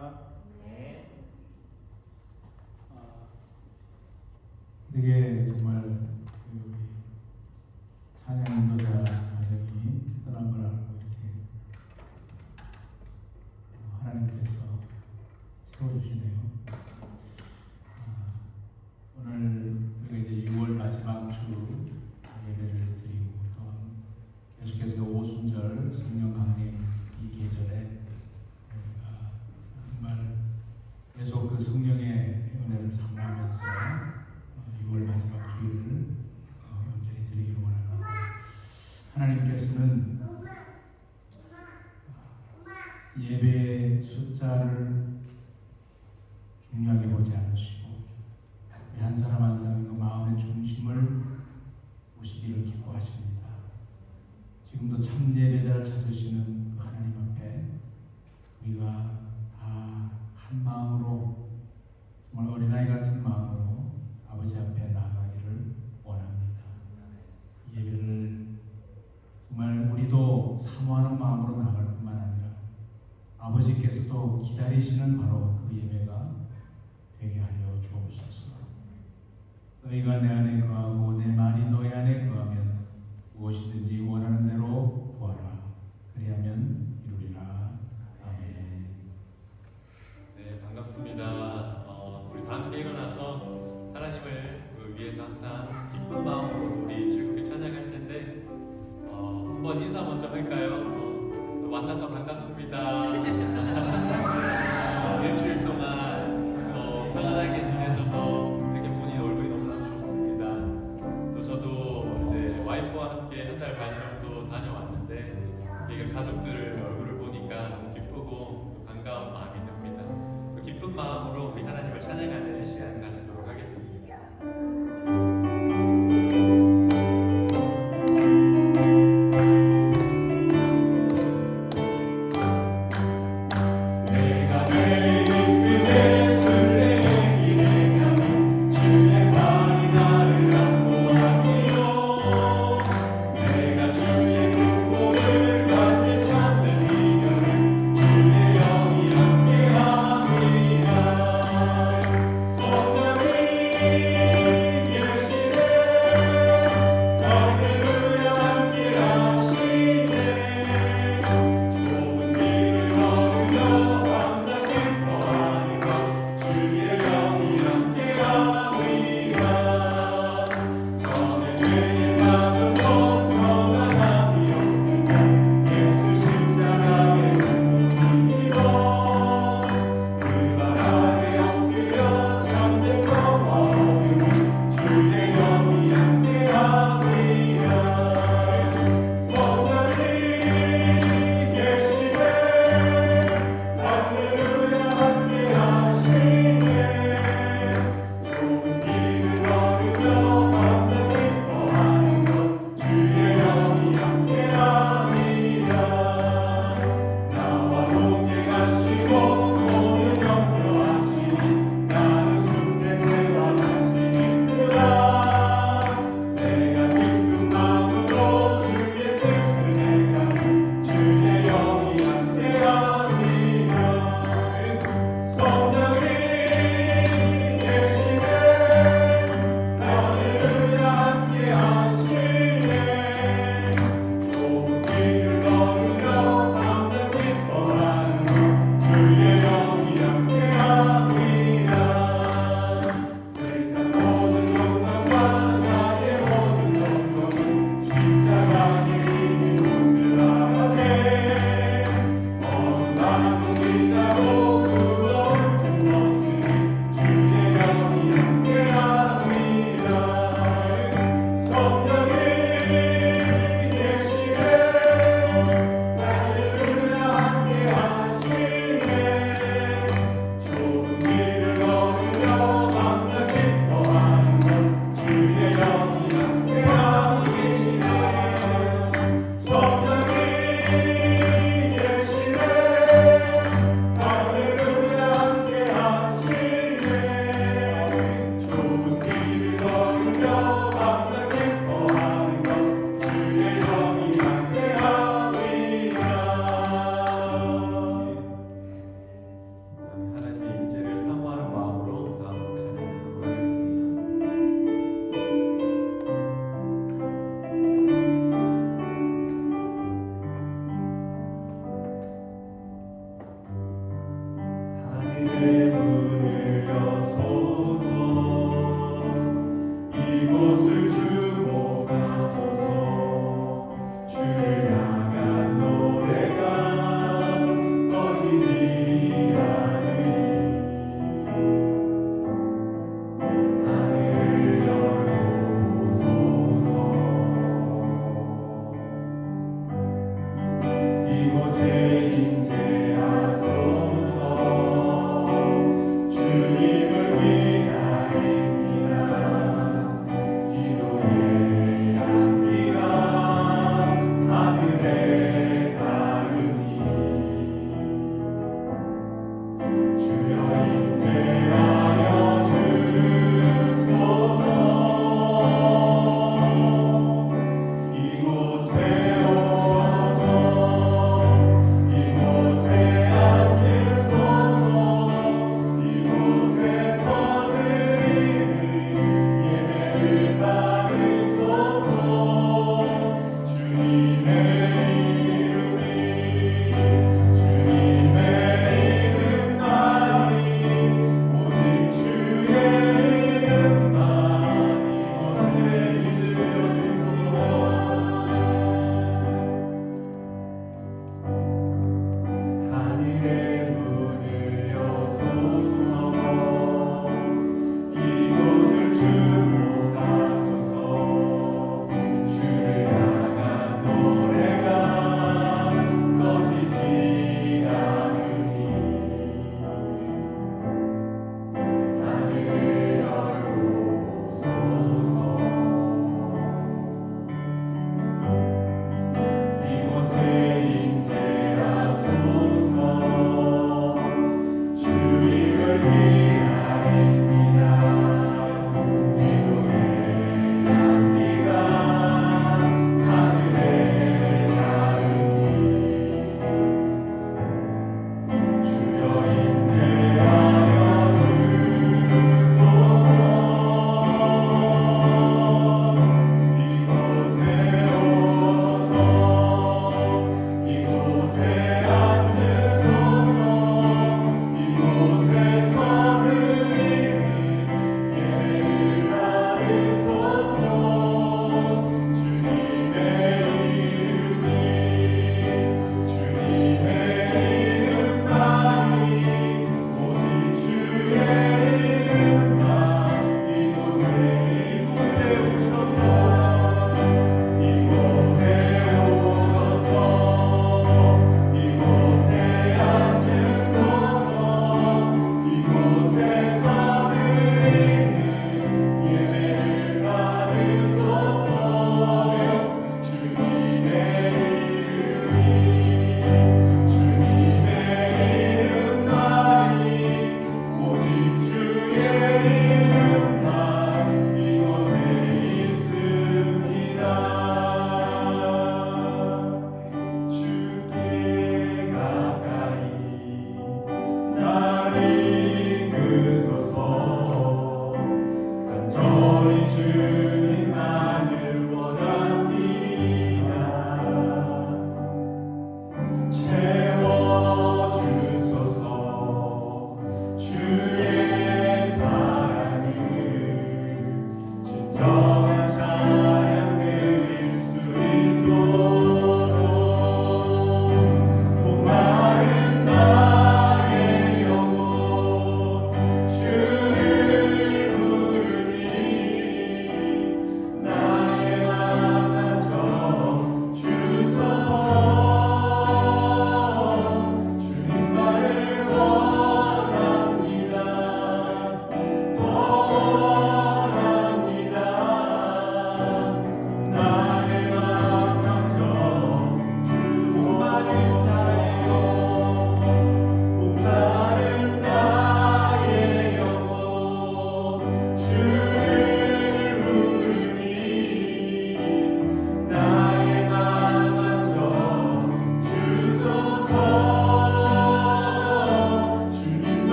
하겠습니다. 네. 되게 정말 우리 찬양 인도자 가정이 떠난 걸 알고 이렇게 하나님께서 채워주시네요. 오늘 우리가 이제 6월 마지막 주 예배를 드리고 또 계속해서 오순절 성령 강림 이 계절에 우리가 정말 계속 그 성령의 은혜를 사모하면서 6월 마지막 주일을 온전히 드리기를 원합니다. 하나님께서는 예배의 숫자를 중요하게 보지 않으시고 우리 한 사람 한 사람의 그 마음의 중심을 보시기를 기뻐하십니다. 지금도 참 예배자를 찾으시는 그 하나님 앞에 우리가 다 한 마음으로 정말 어린아이 같은 마음으로 아버지 앞에 나아가기를 원합니다. 예배를 정말 우리도 사모하는 마음으로 나아갈 뿐만 아니라 아버지께서도 기다리시는 바로 그 예배가 되게 하여 주옵소서. 너희가 내 안에 거하고 내 말이 너희 안에 거하면 무엇이든지 원하는 대로 구하라. 그리하면 이루리라. 아멘. 네, 반갑습니다. 우리 다 함께 일어나서 하나님을 위해서 항상 기쁜 마음으로 우리 즐겁게 찬양할 텐데 한번 인사 먼저 할까요? 만나서 반갑습니다. 일주일 동안 편안하게 지내셔서 이렇게 본인 얼굴이 너무나 좋습니다. 또 저도 이제 와이프와 함께 한 달 반 정도 다녀왔는데 이게 가족들 얼굴을 보니까 너무 기쁘고 또 반가운 마음이 듭니다. 그 기쁜 마음으로 우리 하나님을 찬양하는 시간 가지도록 하겠습니다.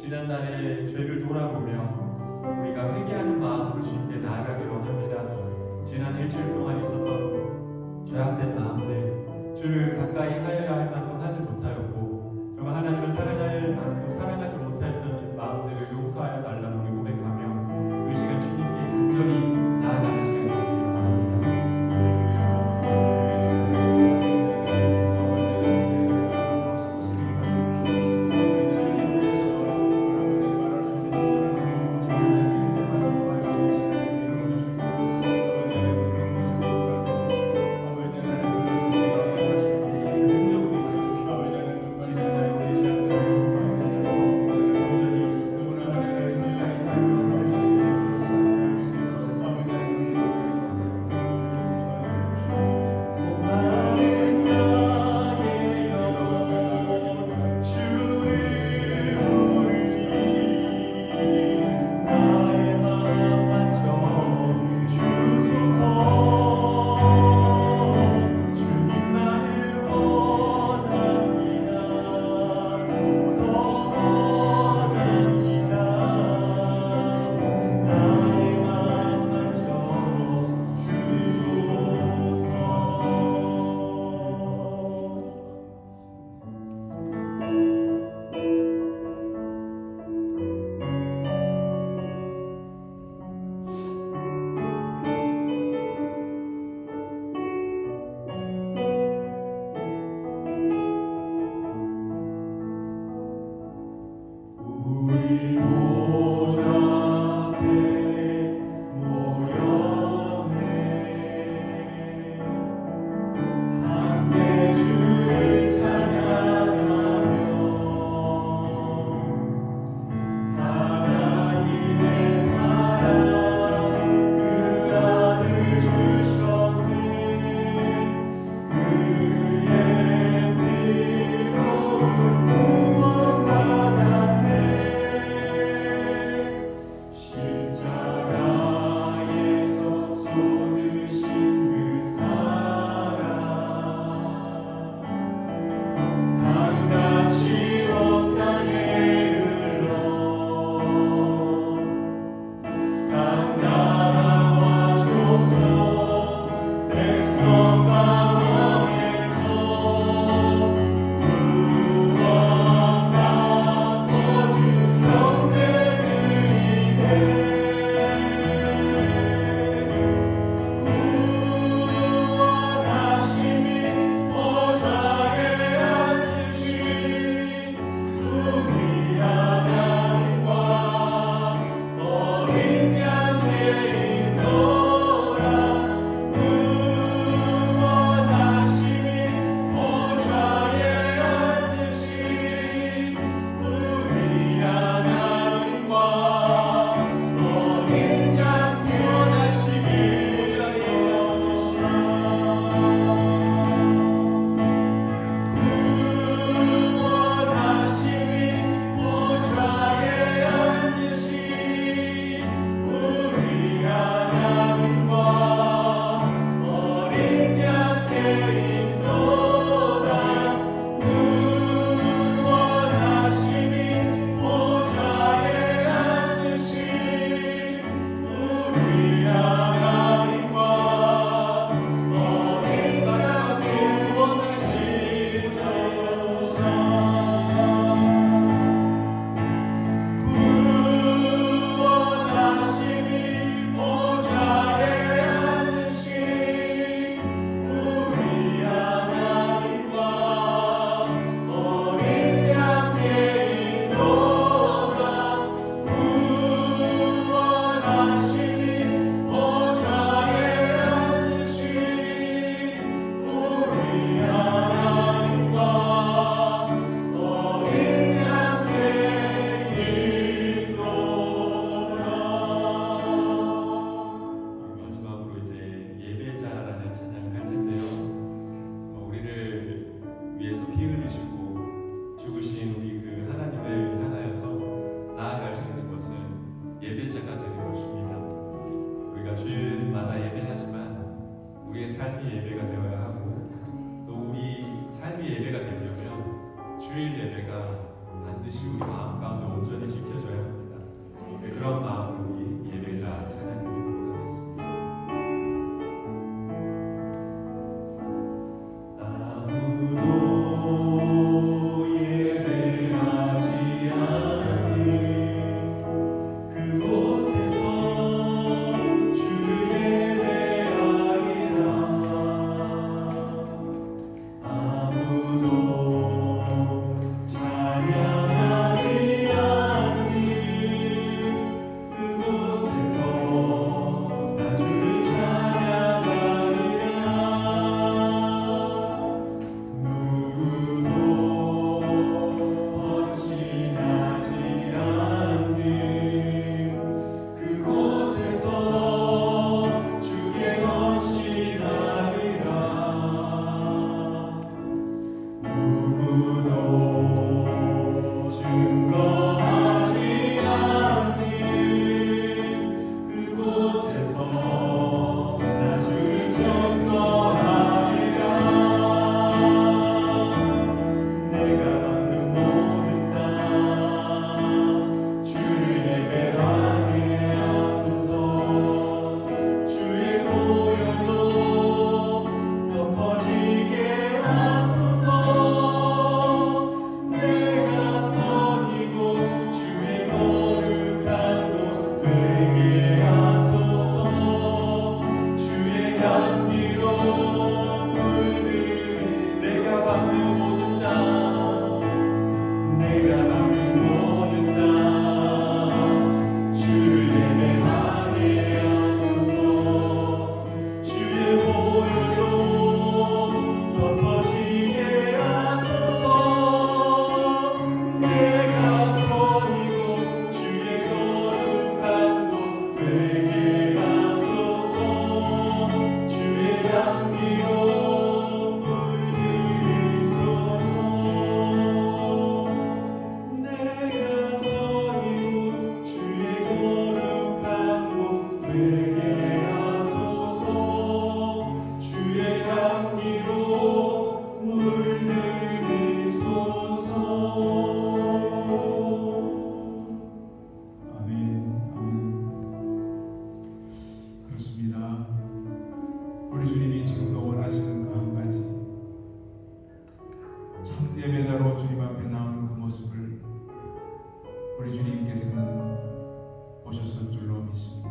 지난날의 죄를 돌아보며 우리가 회개하는 마음으로 주님께 나아가기를 원합니다. 지난 일주일 동안 있었던 죄악된 마음들, 주를 가까이 하여야 할 만큼 하지 못하였고 정말 하나님을 사랑할 만큼 사랑하지 못하였던 마음들을 용서하여 달라고 우리 고백하며 이 시간 주님께 간절히 나아가는 시간이 되시기를 원합니다. 삶이 예배가 되어야 하고 또 우리 삶이 예배가 되려면 주일 예배가 반드시 우리 마음 가운데 온전히 지켜져야 합니다. 그런 마음으로 우리 예배자 찬양 드리도록 하겠습니다. 아무도 예배하지 않는 그곳에서 주를 예배하리라. 아무도 찬양하지 않는 그곳에서 나 주를 찬양하리라. 누구도 헌신하지 않는 그곳에서 주께 헌신하리라. 누구도 증거하지 않는 그곳에서 나 주를 증거하리라. 내가 받는 모든 땅 주를 예배하게 하소서. 주의 보혈로 덮어지게 하소서. 내가 선이고 주의 거룩한 곳 되게 하소서. 주의 향기로 물들이 내가 받는 모든 땅 내가 받는 모든 땅 주를 예배하게 하소서. 주의 보혈로 덮어지게 하소서. 내가 선이고 주의 거룩한 곳 되게 하소서. 주의 향기로 물들이소서. 내가 선이고 주의 거룩한 곳 되게 하소서. 주의 향기로 물들이소서. 아멘, 아멘. 그렇습니다. 우리 주님이 지금도 원하시는 그 한 가지 참 예배자로 주님 앞에 나오는 그 모습을 우리 주님께서는 보셨을 줄로 믿습니다.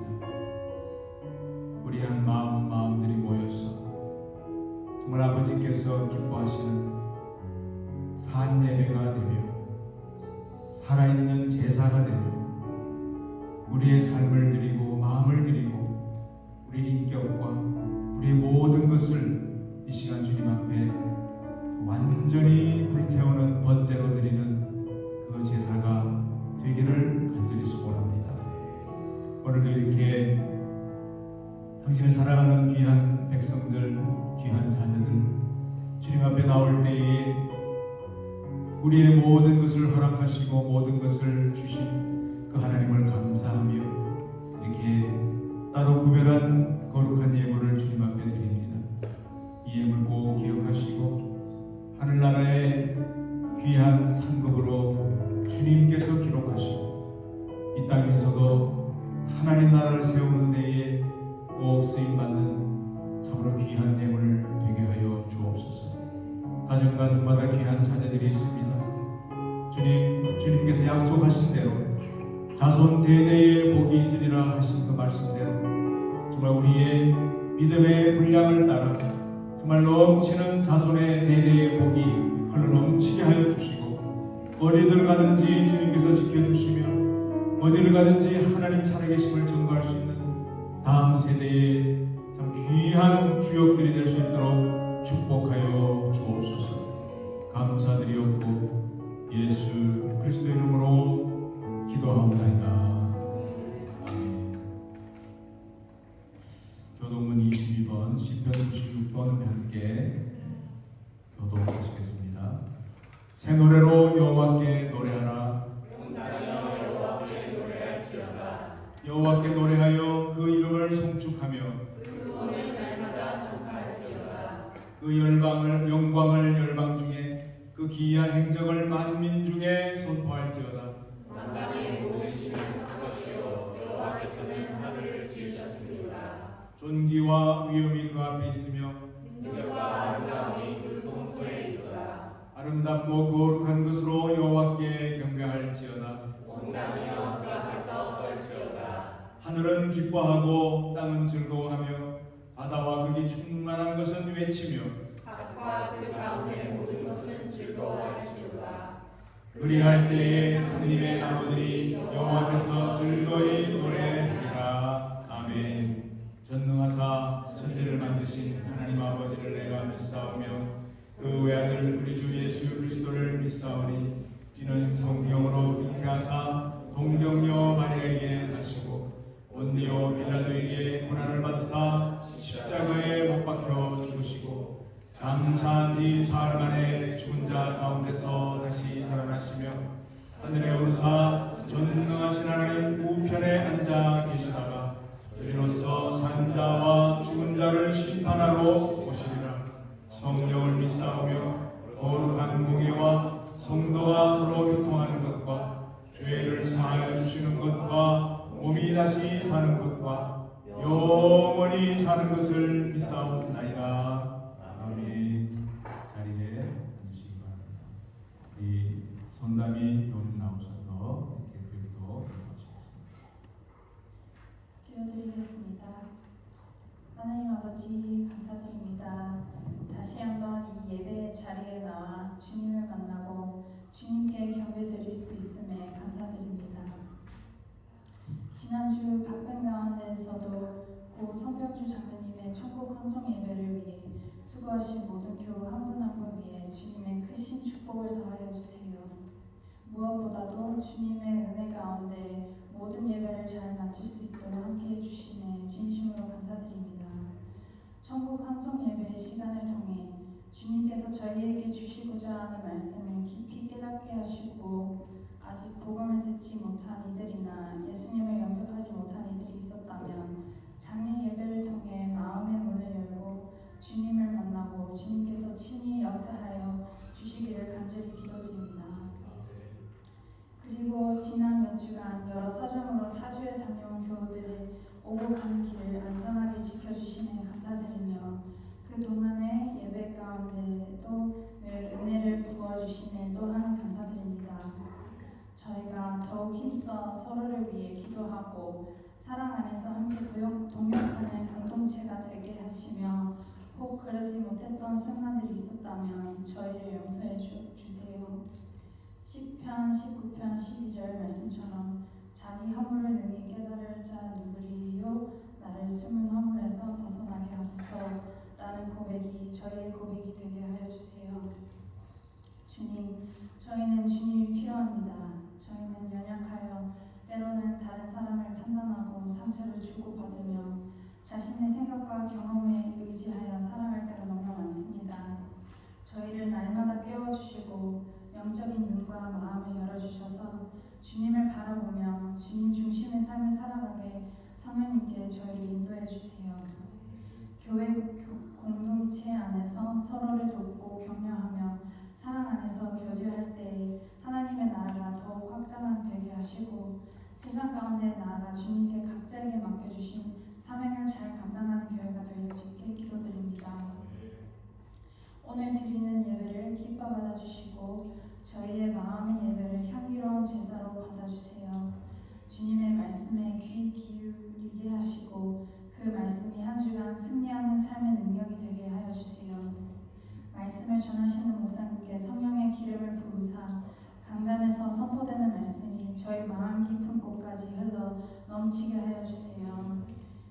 우리 한 마음들이 모여서 정말 아버지께서 기뻐하시는 산 예배가 되며 살아있는 제사가 되며 우리의 삶을 드리고 마음을 드리고 우리 인격과 우리의 모든 것을 이 시간 주님 앞에 완전히 불태우는 번제로 드리는 그 제사가 되기를 간절히 소원합니다. 오늘도 이렇게 당신을 사랑하는 귀한 백성들, 귀한 자녀들 주님 앞에 나올 때에 우리의 모든 것을 허락하시고 모든 것을 주신 그 하나님을 감사하며 이렇게 따로 구별한 거룩한 예물을 주님 앞에 드립니다. 이 예물 꼭 기억하시고 하늘나라의 귀한 상급으로 주님께서 기록하시고 이 땅에서도 하나님 나라를 세우는 데에 꼭 쓰임받는 참으로 귀한 예물 되게 하여 주옵소서. 가정마다 귀한 자녀들이 있습니다. 주님께서 약속하신 대로 자손 대대의 복이 있으리라 하신 그 말씀대로 정말 우리의 믿음의 분량을 따라 정말 넘치는 자손의 대대의 복이 흘러 넘치게 하여 주시고 어디를 가든지 주님께서 지켜주시며 어디를 가든지 하나님 살아계심을 증거할 수 있는 다음 세대의 참 귀한 주역들이 될 수 있도록 축복하여 주옵소서. 감사드리옵고 예수 그리스도의 이름으로 기도하옵나이다. 아멘. 교동문 22번 시편 96번 함께 교도하시겠습니다. 새 노래로 여호와께 노래하라. 여호와께 노래하여 그 이름을 송축하며 그 오늘 날마다 족할 그 열방을 영광을 열방 중에 그 기이한 행적을 만민 중에 선포할지어다. 만방의 모든 신은 그것이요 여호와께서는 하늘을 지으셨습니다. 존귀와 위엄이 그 앞에 있으며 능력과 아름다움이 그 손소에 있도다. 아름답고 거룩한 것으로 여호와께 경배할지어다. 온 땅이여 그 앞에서 떨지어다. 하늘은 기뻐하고 땅은 즐거워하며 바다와 극이 충만한 것은 외치며 밭과 그 가운데 모든 것은 즐거워할지어다. 그리할 때에 산림의 나무들이 여호와 앞에서 즐거이 노래하리라. 아멘. 전능하사 천지를 만드신 하나님 아버지를 내가 믿사오며 그 외아들 우리 주 예수 그리스도를 믿사오니 이는 성령으로 잉태하사 동정녀 마리아에게 나시고 본디오 빌라도에게 고난을 받으사 십자가에 못 박혀 죽으시고 장사한 지 사흘 만에 죽은 자 가운데서 다시 살아나시며 하늘에 오르사 전능하신 하나님 우편에 앉아 계시다가 저리로서 산 자와 죽은 자를 심판하러 오시리라. 성령을 믿사오며 거룩한 공예와 성도가 서로 교통하는 것과 죄를 사하여 주시는 것과 몸이 다시 사는 것과 영원히 사는 것을 믿사옵나이다. 아멘. 자리에 앉으시기 바랍니다. 우리 손담이 좀 나오셔서 이렇게 기도 마치겠습니다. 기도드리겠습니다. 하나님 아버지 감사드립니다. 다시 한번 이 예배 자리에 나와 주님을 만나고 주님께 경배드릴 수 있음에 감사드립니다. 지난주 바쁜 가운데에서도 고 성병주 장로님의 천국 환송 예배를 위해 수고하신 모든 교우 한 분 한 분 위해 주님의 크신 축복을 더하여 주세요. 무엇보다도 주님의 은혜 가운데 모든 예배를 잘 마칠 수 있도록 함께해 주시네 진심으로 감사드립니다. 천국 환송 예배의 시간을 통해 주님께서 저희에게 주시고자 하는 말씀을 깊이 깨닫게 하시고 아직 복음을 듣지 못한 이들이나 예수님을 영접하지 못한 이들이 있었다면 장례 예배를 통해 마음의 문을 열고 주님을 만나고 주님께서 친히 역사하여 주시기를 간절히 기도드립니다. 그리고 지난 몇 주간 여러 사정으로 타주에 다녀온 교우들의 오고 가는 길을 안전하게 지켜주시니 감사드리며 그 동안의 예배 가운데도 늘 은혜를 부어주시니 또한 감사드립니다. 저희가 더욱 힘써 서로를 위해 기도하고 사랑 안에서 함께 동역하는 공동체가 되게 하시며 혹 그러지 못했던 순간들이 있었다면 저희를 용서해 주세요. 시편 19편 12절 말씀처럼 자기 허물을 능히 깨달을 자 누구리요 나를 숨은 허물에서 벗어나게 하소서 라는 고백이 저희의 고백이 되게 하여 주세요. 주님, 저희는 주님이 필요합니다. 저희는 연약하여 때로는 다른 사람을 판단하고 상처를 주고받으며 자신의 생각과 경험에 의지하여 살아갈 때가 너무 많습니다. 저희를 날마다 깨워주시고 영적인 눈과 마음을 열어주셔서 주님을 바라보며 주님 중심의 삶을 살아가게 성령님께 저희를 인도해 주세요. 교회 공동체 안에서 서로를 돕고 격려하며 사랑 안에서 교제할 때 하나님의 나라가 더욱 확장되게 하시고 세상 가운데 나아가 주님께 각자에게 맡겨주신 사명을 잘 감당하는 교회가 될 수 있게 기도드립니다. 오늘 드리는 예배를 기뻐 받아주시고 저희의 마음의 예배를 향기로운 제사로 받아주세요. 주님의 말씀에 귀 기울이게 하시고 그 말씀이 한 주간 승리하는 삶의 능력이 되게 하여 주세요. 말씀을 전하시는 목사님께 성령의 기름을 부으사 강단에서 선포되는 말씀이 저희 마음 깊은 곳까지 흘러 넘치게 하여 주세요.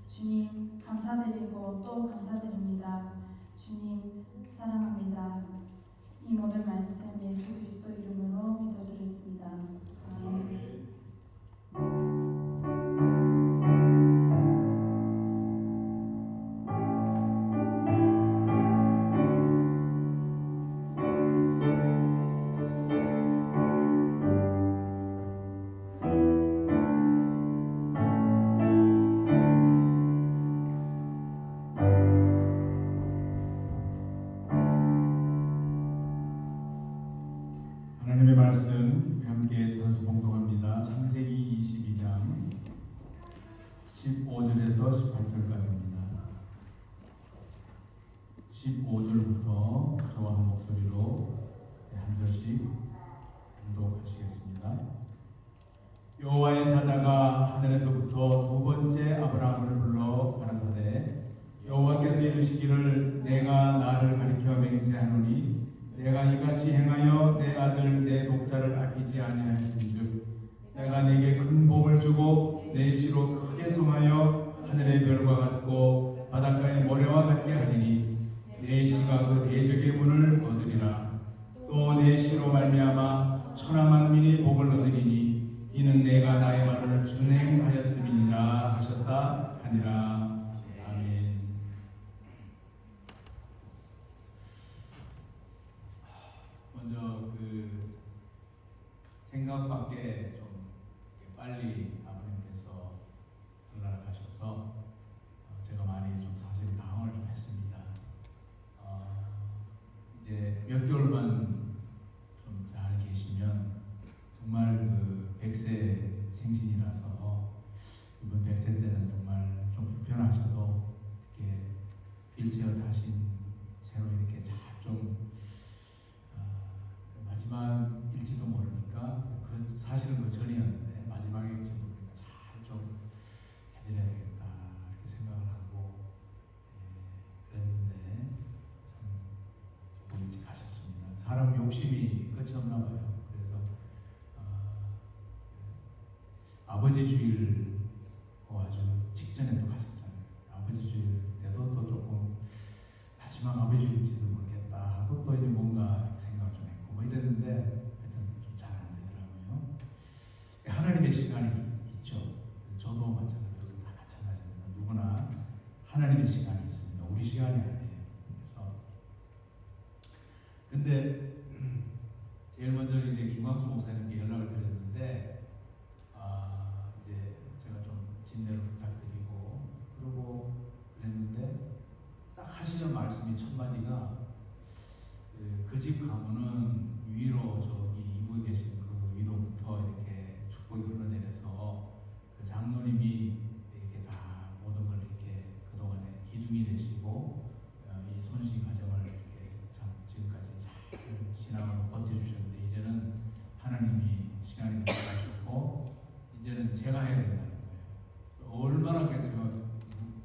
주님 감사드리고 또 감사드립니다. 주님 사랑합니다. 이 모든 말씀 예수 그리스도 이름으로 기도드렸습니다. 아멘. 15절부터 저와 한 목소리로 한 절씩 봉독하시겠습니다. 여호와의 사자가 하늘에서부터 두 번째 아브라함을 불러 가라사대 여호와께서 이르시기를 내가 나를 가리켜 맹세하노니 내가 이같이 행하여 내 아들 내 독자를 아끼지 아니하였은즉 내가 네게 큰 복을 주고 내 씨로 크게 성하여 하늘의 별과 같고 바닷가의 모래와 같게 하리니 내 씨가 그 대적의 문을 얻으리라. 또 내 씨로 말미암아 천하 만민이 복을 얻으리니 이는 내가 나의 말을 준행하였음이니라 하셨다 하니라. 아멘. 먼저 그 생각밖에 좀 빨리 아버님께서 돌아가셔서 제가 많이 좀 사실 당황을 좀 했습니다. 이제 몇 개월만 좀 잘 계시면 정말 그 100세 생신이라서 이번 100세 때는 정말 좀 불편하셔도 이렇게 휠체어 타신 채로 이렇게 잘 좀 마지막일지도 모르니까 그 사실은 그 전이었는데 마지막일지 모르니까 잘 좀 해드려야 되겠다 이렇게 생각을 하고 그랬는데 참 조금 일찍 가셨습니다. 사람 욕심이 끝이 없나 봐요. 그래서 아버지 주일 아주 직전에 또 가셨잖아요. 아버지 주일 때도 또 조금 마지막 아버지 주일지도 모르겠다 하고 또 이제 뭔가 생각 좀 했고 뭐 이랬는데 하여튼 좀 잘 안 되더라고요. 하나님의 시간이 있죠. 저도 마찬가지로 다 마찬가지입니다. 누구나 하나님의 시간이 있습니다. 우리 시간이 아니에요. 그래서 근데 제일 먼저 이제 김광수 목사님께 연락을 드렸는데 이제 제가 좀 진례를 부탁드리고 그러고 그랬는데 딱 하시는 말씀이 첫 마디가 그 집 가문은 위로 저기 이북에 계신 그 위로부터 이렇게 축복이 흘러내려서 그 장로님이 이렇게 다 모든 걸 이렇게 그동안에 기둥이 되시고 이 손실 과정을 이렇게 참 지금까지 잘 신앙으로 버텨주셨는데 이제는 하나님이 시간이 되셔가지고 이제는 제가 해야 된다는 거예요. 얼마나 제가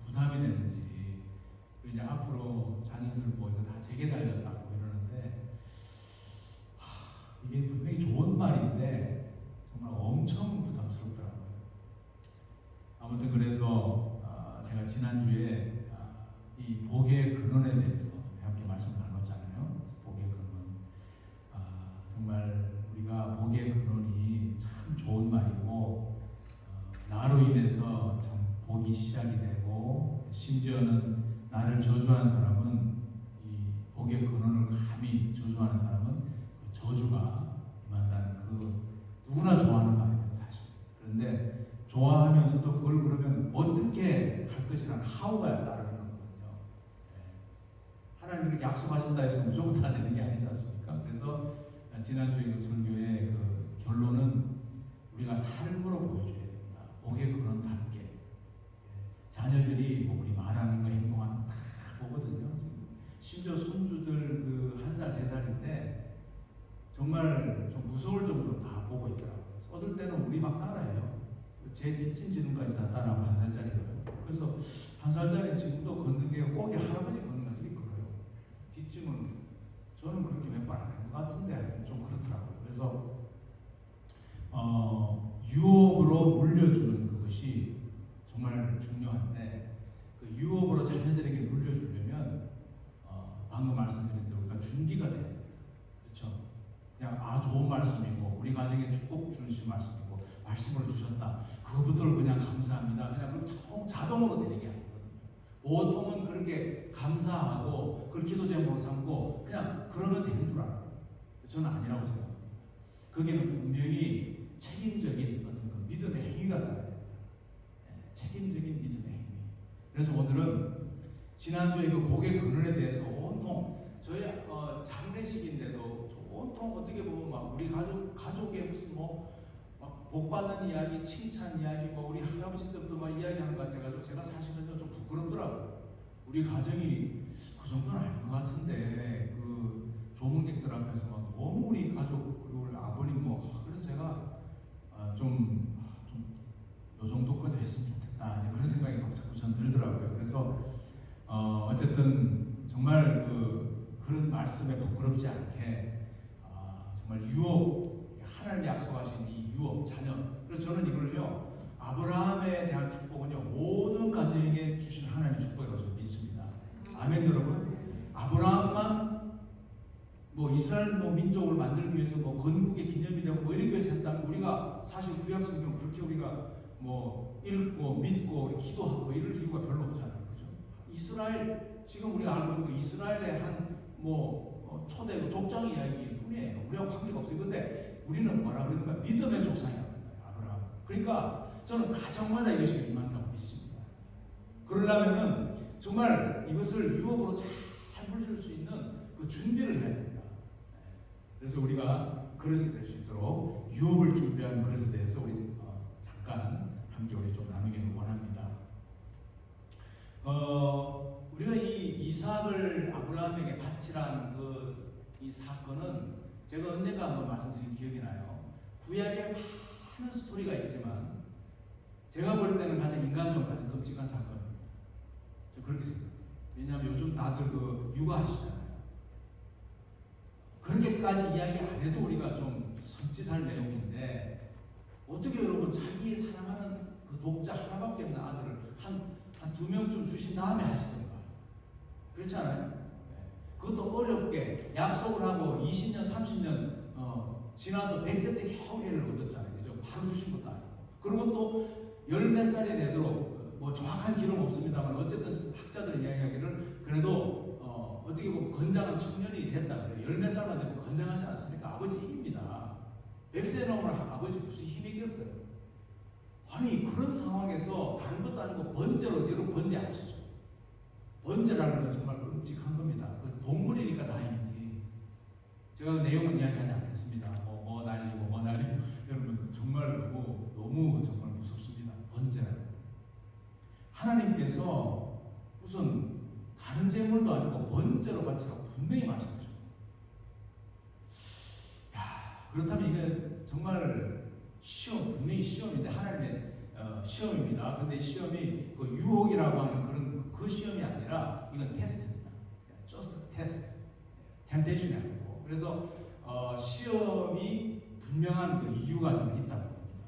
부담이 되는지 이제 앞으로 자녀들 뭐 이거 다 제게 달렸다고 이러는데 이게 분명히 좋은 말인데 정말 엄청 부담스럽더라고요. 아무튼 그래서 제가 지난주에 이 복의 근원에 대해서 함께 말씀 나눴잖아요. 복의 근원. 정말 우리가 복의 근원이 참 좋은 말이고 나로 인해서 참 복이 시작이 되고 심지어는 나를 저주한 사람은 이 복의 근원을 감히 저주하는 사람은 그 저주가 임한다는 그 누구나 좋아하는 말이에요 사실. 그런데 좋아하면서도 그걸 그러면 어떻게 할 것이라는 하우가 따르는 거거든요. 하나님이 그렇게 약속하신다 해서 무조건 다 되는 게 아니지 않습니까? 그래서 지난주에 그 설교의 그 결론은 우리가 삶으로 보여줘야 된다. 복의 근원답게. 자녀들이 뭐 우리 말하는 거 행동하는 거 다 보거든요. 심지어 손주들 그 1살, 3살인데 정말 좀 무서울 정도로 다 보고 있더라고요. 어떨 때는 우리 막 따라해요. 제 뒷짐 지는까지 다 따라하고 1살짜리로요. 그래서 1살짜리 지금도 걷는 게 꼭이 할아버지 걷는 것들이 그래요. 뒷짐은 저는 그렇게 몇 번 안 한 것 같은데 하여튼 좀 그렇더라고요. 그래서 유혹으로 물려주는 그것이 정말 중요한데 그 유혹으로 자녀들에게 물려주려면 방금 말씀드린 대로 우리가 준비가 돼야 됩니다. 그렇죠? 그냥 좋은 말씀이고 우리 가정에 축복 주신 말씀이고 말씀을 주셨다. 그것부터 그냥 감사합니다. 그냥 그럼 자동으로 되는 게 아니거든요. 보통은 그렇게 감사하고 그걸 기도 제목으로 삼고 그냥 그러면 되는 줄 알아요. 저는 아니라고 생각합니다. 거기는 분명히 책임적인 어떤 그 믿음의 행위가 따라야 됩니다. 책임적인 믿음의 행위. 그래서 오늘은 지난주에 그 복의 근원에 대해서 온통 저희 장례식인데도 온통 어떻게 보면 막 우리 가족의 무슨 뭐 막 복받는 이야기, 칭찬 이야기, 뭐 우리 할아버지 때부터 막 이야기하는 것 같아가지고 제가 사실은 좀 부끄럽더라고요. 우리 가정이 그 정도는 아닌 것 같은데 그 조문객들 앞에서 막 너무 우리 가족 그리고 우리 아버님 뭐 그래서 제가 좀 요 정도까지 했으면 좋겠다 그런 생각이 막 자꾸 전 들더라고요. 그래서 어쨌든 정말 그런 말씀에 부끄럽지 않게 정말 유업 하나님이 약속하신 이 유업 자녀. 그래서 저는 이거를요 아브라함에 대한 축복은요 모든 가정에게 주신 하나님의 축복이라고 저는 믿습니다. 아멘 여러분. 아브라함만 뭐 이스라엘 뭐 민족을 만들기 위해서 뭐 건국의 기념이 되고 뭐 이렇게 해서 했다면 우리가 사실 구약 성경 그렇게 우리가 뭐 읽고 믿고 기도하고 이럴 이유가 별로 없잖아요. 그죠? 이스라엘 지금 우리가 알고 있는 거 이스라엘의 한 뭐 초대 족장 이야기일 뿐이에요. 우리하고 관계가 없어요. 근데 우리는 뭐라 그러니까 믿음의 조상이라고 했어요. 아브라함. 그러니까 저는 가정마다 이것이 임한다고 믿습니다. 그러려면은 정말 이것을 유업으로 잘 물릴 수 있는 그 준비를 해야 됩니다. 그래서 우리가 그릇이 될 수 있도록 유업을 준비하는 그릇에 대해서 우리 잠깐 함께 우리 좀 나누기를 원합니다. 우리가 이 이삭을 아브라함에게 바치라는 이 사건은 제가 언젠가 한번 말씀드린 기억이 나요. 구약에 많은 스토리가 있지만 제가 볼 때는 가장 인간적으로 가장 끔찍한 사건입니다. 저 그렇게 생각해요. 왜냐하면 요즘 다들 육아하시잖아요. 그렇게까지 이야기 안 해도 우리가 좀 섬찟할 내용인데 어떻게 여러분 자기 사랑하는 그 독자 하나밖에 없는 아들을 한 2명쯤 주신 다음에 하시던가 그렇잖아요. 네. 그것도 어렵게 약속을 하고 20년 30년 지나서 100세 때 겨우 애를 얻었잖아요. 그죠? 바로 주신 것도 아니고 그리고 또 열몇 살이 되도록 뭐 정확한 기록 없습니다만 어쨌든 학자들 이야기하기를 그래도 어떻게 보면 건장한 청년이 됐다 그래요. 열몇 살만 되면 건장하지 않습니까? 아버지 이깁니다. 100세 넘으면 아버지 무슨 힘이 있겠어요. 아니 그런 상황에서 다른 것도 아니고 번제로 여러분 번제 아시죠? 번제라는 건 정말 끔찍한 겁니다. 그 동물이니까 다행이지. 제가 그 내용은 이야기하지 않겠습니다. 뭐 날리고 여러분 정말 너무 정말 무섭습니다. 번제라는 건. 하나님께서 무슨 다른 제물도 아니고 번제로 바치라고 분명히 말씀하셨죠. 그렇다면 이게 정말 분명히 시험인데 하나님의 시험입니다. 근데 시험이 그 유혹이라고 하는 그 시험이 아니라 이건 테스트입니다. Just test, temptation이 아니고. 그래서 시험이 분명한 그 이유가 좀 있다고 봅니다.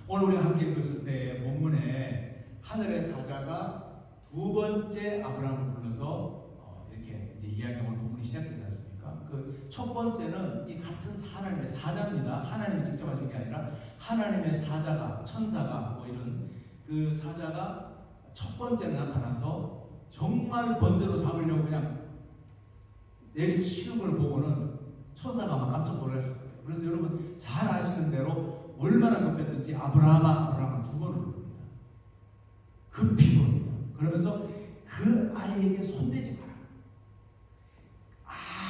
오늘 우리가 함께 읽었을 때 본문에 하늘의 사자가 두 번째 아브라함을 불러서 이렇게 이제 이야기가 오늘 본문이 시작되지 않습니까? 그 첫 번째는 이 같은 하나님의 사자입니다. 하나님이 직접 하신 게 아니라 하나님의 사자가 천사가 뭐 이런 그 사자가 첫 번째 나타나서 정말 번제로 잡으려고 그냥 내리치는 걸 보고는 천사가 막 깜짝 놀랐을 거예요. 그래서 여러분 잘 아시는 대로 얼마나 급했든지 아브라함아 두 번을 부릅니다. 급히 부릅니다. 그러면서 그 아이에게 손대지 마라.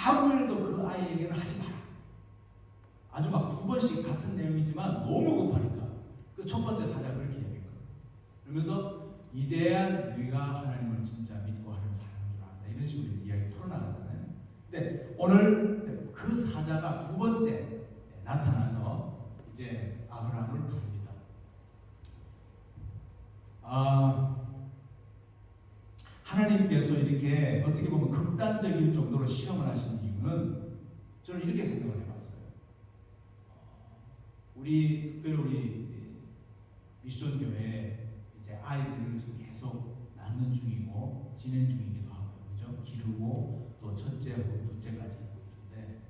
아무 일도 그 아이에게는 하지 마라. 아주 막 두 번씩 같은 내용이지만 너무 급하니까 그 첫 번째 사자가 그렇게 이야기했거든요. 그러면서 이제야 너희가 하나님을 진짜 믿고 하나님 사랑하는 줄 안다. 이런 식으로 이야기 풀어나가잖아요. 근데 오늘 그 사자가 두 번째 나타나서 이제 아브라함을 부릅니다. 하나님께서 이렇게 어떻게 보면 극단적인 정도로 시험을 하신 이유는 저는 이렇게 생각을 해봤어요. 특별히 우리 미션 교회 이제 아이들을 지금 계속 낳는 중이고 진행 중이기도 하고요, 그죠? 기르고 또 첫째하고 둘째까지 있고 이런데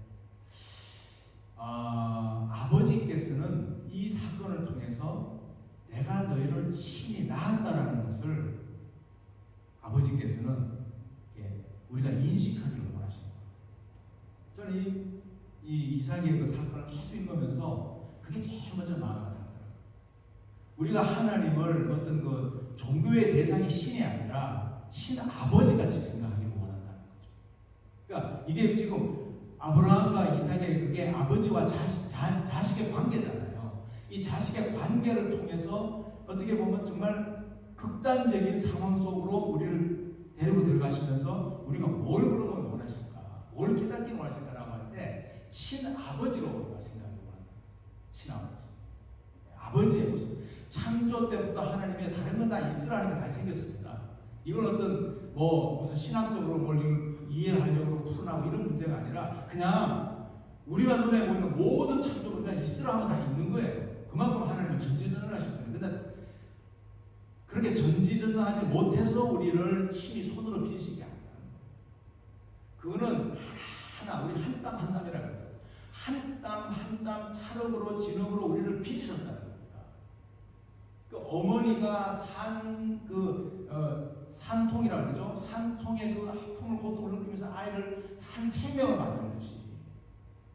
아버지께서는 이 사건을 통해서 내가 너희를 친히 낳았다라는 것을 아버지께서는 우리가 인식하기를 원하시는 거예요. 저는 이 이삭의 그 사건을 계속 읽으면서 그게 제일 먼저 마음에 와닿더라고요. 우리가 하나님을 어떤 그 종교의 대상이 신이 아니라 친아버지 같이 생각하기를 원한다는 거죠. 그러니까 이게 지금 아브라함과 이삭의 그게 아버지와 자식의 관계잖아요. 이 자식의 관계를 통해서 어떻게 보면 정말 극단적인 상황 속으로 우리를 데리고 들어가시면서 우리가 뭘 그러면 원하실까? 뭘 깨닫기 원하실까라고 할 때 친아버지로 우리가 생각해 보는 친아버지. 아버지의 모습. 창조 때부터 하나님의 다른 건 다 있으라니까 다 생겼습니다. 이건 어떤 무슨 신학적으로 뭘 이해를 하려고 풀어나고 이런 문제가 아니라 그냥 우리가 눈에 보이는 모든 창조가 그냥 있으라 하면 다 있는 거예요. 그만큼 하나님은 전지전능하신 분이에요. 근데 그렇게 전지전능하지 못해서 우리를 친히 손으로 빚으신 게 아니라 그거는 하나하나 우리 한 땀 한 땀이라고 해요. 한 땀 한 땀 찰흙으로 진흙으로 우리를 빚으셨다는 겁니다. 그 어머니가 산통이라고 그러죠. 산통의 그 아픔을 고통을 느끼면서 아이를 한 생명을 만들듯이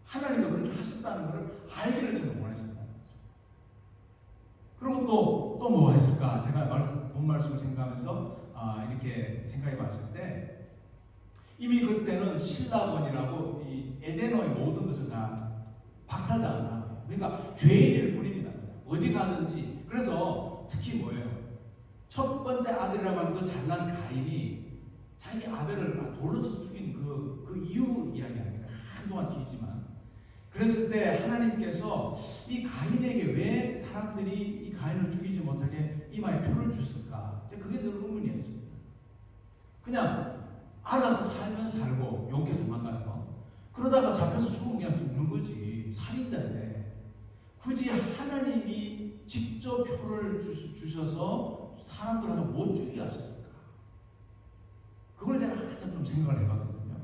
하나님도 그렇게 하셨다는 것을 알기를 저는 원하신다는 거죠. 그리고 또 뭐가 있을까? 제가 본 말씀을 생각하면서 이렇게 생각해 봤을 때 이미 그때는 신라원이라고 이 에덴의 모든 것을 다 박탈당한 거예요. 그러니까 죄인일 뿐입니다. 어디 가든지. 그래서 특히 뭐예요? 첫 번째 아들이라고 하는 그 잘난 가인이 자기 아벨을 돌로 쳐서 죽인 그 이유 이야기합니다. 한동안 길지만. 그랬을 때 하나님께서 이 가인에게 왜 사람들이 이 가인을 죽이지 못하게 이마에 표를 주셨을까? 그게 늘 의문이었습니다. 그냥 알아서 살면 살고 용케 도망가서 그러다가 잡혀서 죽으면 그냥 죽는 거지. 살인자인데 굳이 하나님이 직접 표를 주셔서 사람들한테 못 죽이게 하셨을까? 그걸 제가 한참 좀 생각을 해봤거든요.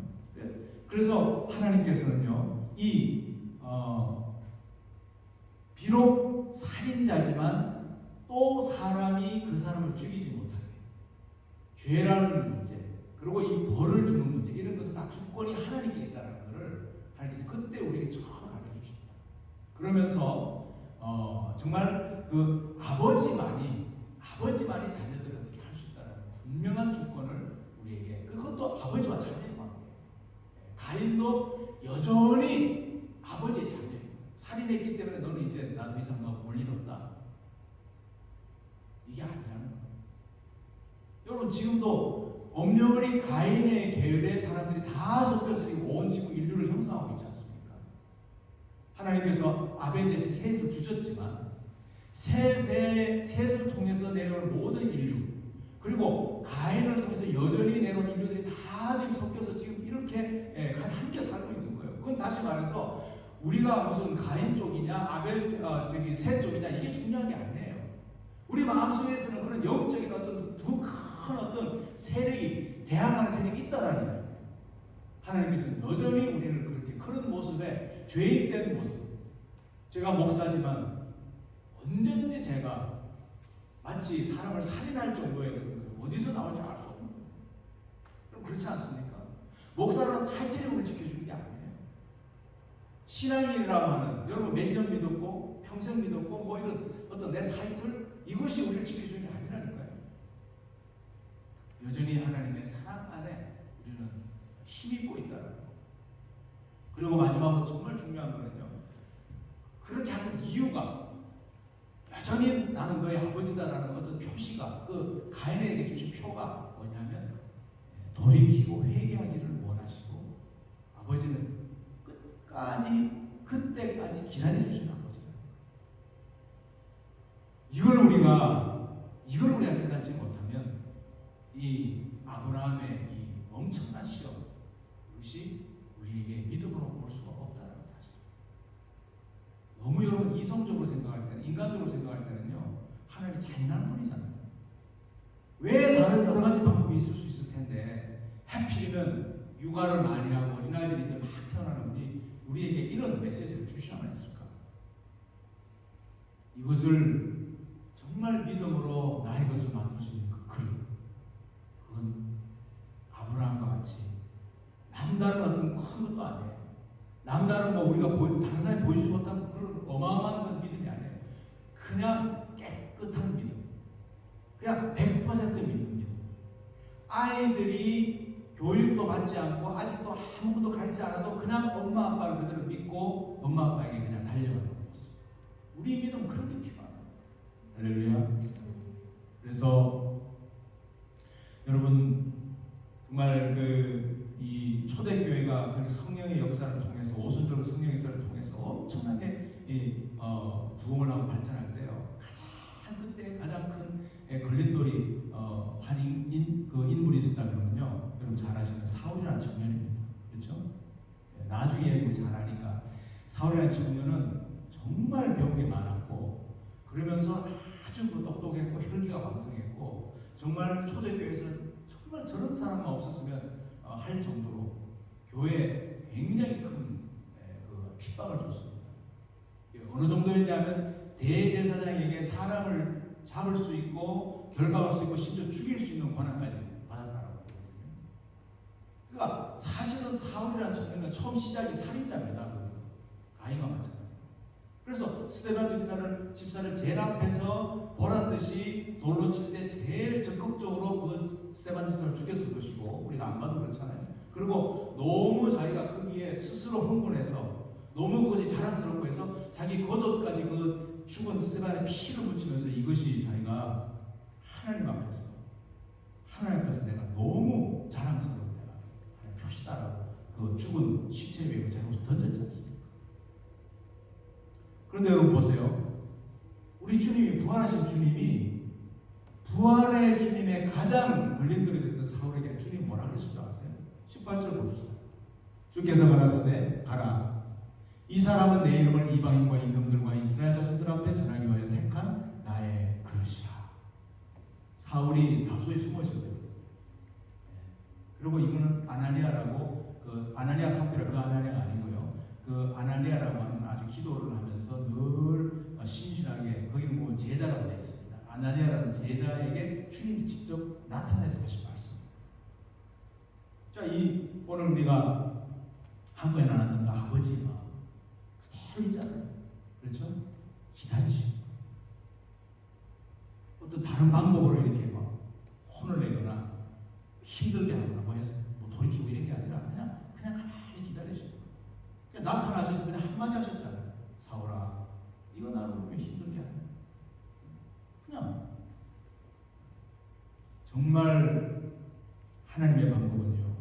그래서 하나님께서는요, 비록 살인자지만 또 사람이 그 사람을 죽이지 못하게 죄라는 문제, 그리고 이 벌을 주는 문제, 이런 것은 다 주권이 하나님께 있다는 것을 하나님께서 그때 우리에게 처음 가르쳐 주십니다. 그러면서 정말 그 아버지만이 자녀들을 어떻게 할 수 있다는 분명한 주권을 우리에게, 그것도 아버지와 자녀의 관계. 가인도 여전히 아버지의 자녀예요. 살인했기 때문에 너는 이제 나 더 이상 너 볼 일 없다. 이게 아니라는 거예요. 여러분 지금도 엄연히 가인의 계열의 사람들이 다 섞여서 지금 온 지구 인류를 형성하고 있지 않습니까? 하나님께서 아벨 대신 셋을 주셨지만 셋을 통해서 내려온 모든 인류, 그리고 가인을 통해서 여전히 내려온 인류들이 다 지금 섞여서 지금 이렇게 함께 살고 있는 거예요. 그건 다시 말해서 우리가 무슨 가인 쪽이냐 아벨 셋 쪽이냐 이게 중요한 게 아니에요. 우리 마음속에서는 그런 영적인 어떤 두 큰 어떤 세력이 대항하는 세력이 있다라는 거예요. 하나님께서는 여전히 우리를 그렇게 그런 모습에 죄인된 모습. 제가 목사지만 언제든지 제가 마치 사람을 살인할 정도의 어디서 나올지 알 수 없는 거예요. 그럼 그렇지 않습니까? 목사는 타이틀이 우리를 지켜주는 게 아니에요. 신앙인이라고 하는, 여러분 몇 년 믿었고 평생 믿었고 뭐 이런 어떤 내 타이틀, 이것이 우리를 지켜주는 게 아니라니까요. 여전히 하나님의 사랑 안에 우리는 힘입고 있다는 거. 그리고 마지막으로 정말 중요한 거는요, 그렇게 하는 이유가 여전히 나는 너의 아버지다라는 어떤 표시가, 그 가인에게 주신 표가 뭐냐면 돌이키고 회개하기를 원하시고 아버지는 그때까지 기다려주시는 아버지예요. 이걸 우리가 깨닫지 못하면 이 아브라함의 이 엄청난 시험, 이것이 우리에게 믿음으로 볼 수가 없다는 사실. 너무 여러분 이성적으로 생각할 때는, 인간적으로 생각할 때는요, 하나님이 잔인한 분이잖아요. 왜 다른 여러 가지 방법이 있을 수 있을 텐데 하필이면 육아를 많이 하고 어린아이들이 이제 막 태어나는 우리에게 이런 메시지를 주셔야만 했을까? 이것을 정말 믿음으로 나의 것을 만들 수 있는 그 그릇, 그건 아브라함과 같이 남다른 어떤 큰 것도 아니에요. 남다른 우리가 다른 사람이 보여주지 못한 그런 어마어마한 그 믿음이 아니에요. 그냥 깨끗한 믿음, 그냥 100% 믿음. 아이들이 교육도 받지 않고 아직도 아무것도 가르치지 않아도 그냥 엄마 아빠를 그대로 믿고 엄마 아빠에게 그냥 달려가는 모습. 우리 믿음 그런 게 필요합니다. 할렐루야. 그래서 여러분 정말 이 초대교회가 그 성령의 역사를 통해서 오순절 성령의 역사를 통해서 엄청나게 부흥을 하고 발전할 때요. 그때 가장 큰 걸림돌이 한 인물이 있었다 그러면요. 여러분 잘 아시는 사울이라는 청년입니다. 그렇죠? 나중에 우리 잘 아니까 사울이라는 청년은 정말 배운 게 많았고 그러면서 아주 똑똑했고 혈기가 왕성했고 정말 초대교회에서는 정말 저런 사람만 없었으면 할 정도로 교회에 굉장히 큰 핍박을 줬습니다. 어느 정도였냐면 대제사장에게 사람을 잡을 수 있고 결박할 수 있고 심지어 죽일 수 있는 권한까지 받았다라고 하거든요. 그러니까 사실은 사울이라는 청년은 처음 시작이 살인자입니다. 가인과 마찬가지. 그래서 스데반 집사를 제일 앞에서 보란듯이 돌로 칠 때 제일 적극적으로 그 스데반 집사를 죽였을 것이고 우리가 안 봐도 그렇잖아요. 그리고 너무 자기가 거기에 스스로 흥분해서 너무 그것이 자랑스럽고 해서 자기 겉옷까지 그 죽은 스데반의 피를 묻히면서 이것이 자기가 하나님 앞에서 내가 너무 자랑스러운 내가 하나님 표시다라고 그 죽은 시체 위에 자기 옷을 던졌지 않습니까? 그런데 여러분 보세요. 우리 주님이 부활하신 주님이 부활의 주님의 가장 걸림돌이 됐던 사울에게 주님 뭐라 그러신 줄 아세요? 18절 봅시다. 주께서 가라사대 가라. 이 사람은 내 이름을 이방인과 임금들과 이스라엘 자손들 앞에 전하기 위하여 택한 나의 그릇이라. 사울이 다소에 숨어 있었대요. 그리고 이거는 아나니아라고 아나니아 삽비라 그 아나니아가 아니고요. 그 아나니아라고 하는 아주 기도를 하면서 늘 신실하게 거기는 보면 제자라고 되어 있습니다. 아나니아라는 제자에게 주님이 직접 나타나서 하신 말씀. 자, 오늘 우리가 한국에 나눴던 아버지의 마음 그대로 있잖아요. 그렇죠? 기다리시고 어떤 다른 방법으로 이렇게 막 혼을 내거나 힘들게 하거나 뭐 돌이키고 이런 게 아니라 그냥 가만히 기다리시고 나타나셔서 그냥 한마디 하셨잖아요. 사울아, 이거 나는 왜 힘든 게 아니야. 그냥 정말 하나님의 방법은요.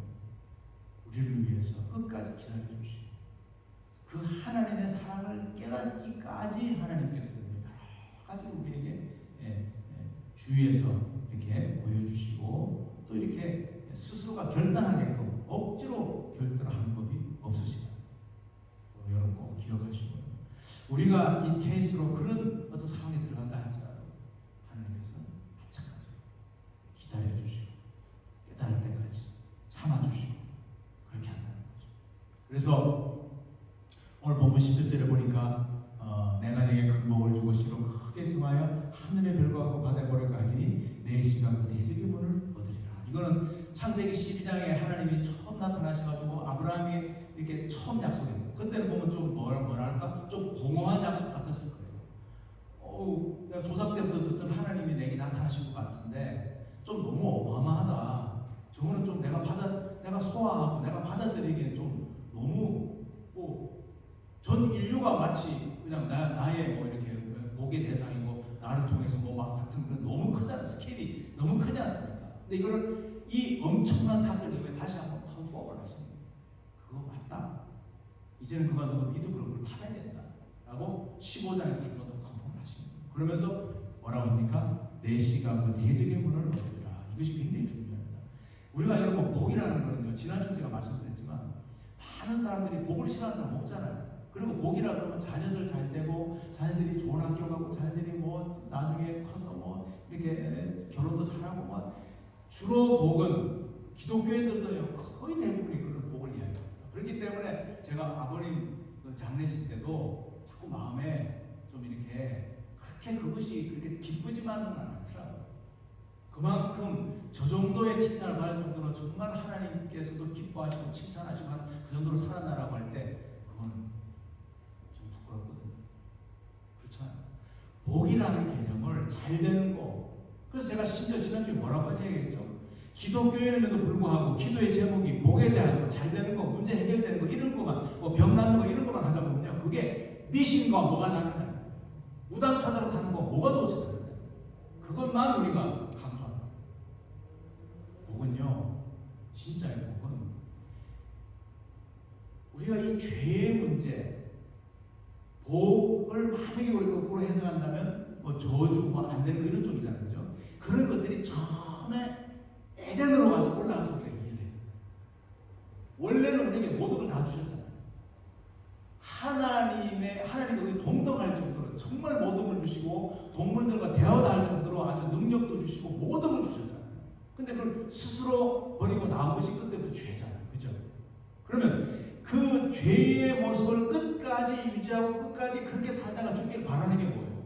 우리를 위해서 끝까지 기다려주시고 그 하나님의 사랑을 깨닫기까지 하나님께서 여러 가지로 우리에게 주위에서 이렇게 보여주시고 또 이렇게 스스로가 결단하게끔 억지로 결단하는 법이 없으시다. 여러분 꼭 기억하시고요. 우리가 이 케이스로 그런 어떤 상황에 들어간다 할지라도 하나님께서 마찬가지로 기다려주시고 깨달을 때까지 참아주시고 그렇게 한다는 거죠. 그래서 오늘 본문 10절에 보니까 내가 내게 큰 복을 주고 시로 크게 승하여 하늘의 별과 같고 바다의 모래가 하리니 내 시간 그 대적의 문을 얻으리라. 이거는 창세기 12장에 하나님이 처음 나타나셔가지고 아브라함이 이렇게 처음 약속했어요. 그때는 보면 좀 뭐랄까 좀 공허한 약속 같았을 거예요. 내가 조상 때부터 듣던 하나님이 내게 나타나신 것 같은데 좀 너무 어마어마하다. 저거는 좀 내가 소화하고 내가 받아들이기에 좀 너무 전 인류가 마치 그냥 나의 뭐 이렇게 목의 대상이고 나를 통해서 뭐 막 같은 그 너무 크잖아. 스케일이 너무 크지 않습니까? 근데 이거를 이 엄청난 사건 이후에 다시 한번 컴포업을 하시는 거예요. 그거 맞다. 이제는 그가 너가 믿음으로 그걸 받아야 된다. 라고 15장에서 한 번 더 컴포업을 하시는 거예요. 그러면서 뭐라고 합니까? 내 시가 그 대적의 문을 얻으리라. 이것이 굉장히 중요합니다. 우리가 여러분 복이라는 거는요. 지난주에 제가 말씀드렸지만 많은 사람들이 복을 싫어하는 사람 없잖아요. 그리고 복이라 그러면 자녀들 잘 되고 자녀들이 좋은 학교 가고 자녀들이 뭐 나중에 커서 뭐 이렇게 결혼도 잘하고 뭐 주로 복은 기독교인들도요 거의 대부분이 그런 복을 이야기합니다. 그렇기 때문에 제가 아버님 장례식 때도 자꾸 마음에 좀 이렇게 그것이 그렇게 기쁘지만은 않더라고요. 그만큼 저 정도의 칭찬을 받을 정도로 정말 하나님께서도 기뻐하시고 칭찬하시고 하는 그 정도로 살았나라고 할 때 그거는 부끄럽거든요. 그렇잖아요. 복이라는 개념을 잘 되는 거. 그래서 제가 심지어 지난주에 뭐라고 하셔야겠죠. 기독교인에도 불구하고 기도의 제목이 복에 대한 거, 잘 되는 거, 문제 해결되는 거 이런 거만, 뭐 병 낫는 거 이런 거만 하다 보면요, 그게 미신과 뭐가 다르냐? 무당 찾아서 사는 거 뭐가 도대체 다르냐? 그것만 우리가 강조한다. 복은요, 진짜의 복은 우리가 이 죄의 문제, 복을 만약에 우리 거꾸로 해석한다면 뭐 저주, 뭐 안 되는 거 이런 쪽이잖아요, 그죠? 그런 것들이 처음에 에덴으로 가서 올라가서 우리가 이해해야 된다. 원래는 우리에게 모든 걸 다 주셨잖아요. 하나님과 우리 동등할 정도로 정말 모든 걸 주시고 동물들과 대화도 할 정도로 아주 능력도 주시고 모든 걸 주셨잖아요. 근데 그걸 스스로 버리고 나온 것이 그때부터 죄잖아요. 그죠? 그러면 그 죄의 모습을 끝까지 유지하고 끝까지 그렇게 살다가 죽기를 바라는 게 뭐예요?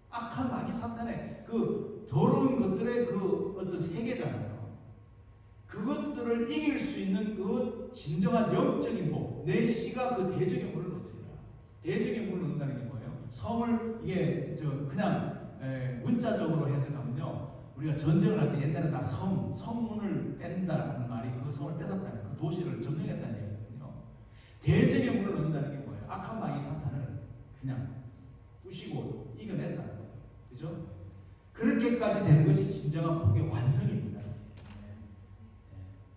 악한 마귀 사탄의 그 더러운 것들의 그 어떤 세계잖아요. 그것들을 이길 수 있는 그 진정한 영적인 복, 내 씨가 그 대적의 문을 넣습니다. 대적의 문을 넣는다는 게 뭐예요? 성을 이게 그냥 문자적으로 해석하면요, 우리가 전쟁을 할 때 옛날에 다 성문을 뺀다는 말이 그 성을 뺏었다는, 그 도시를 점령했다는 얘기거든요. 대적의 문을 넣는다는 게 뭐예요? 악한 마귀 사탄을 그냥 부시고 이겨낸다는 거예요. 그죠? 그렇게까지 되는 것이 진정한 복의 완성입니다.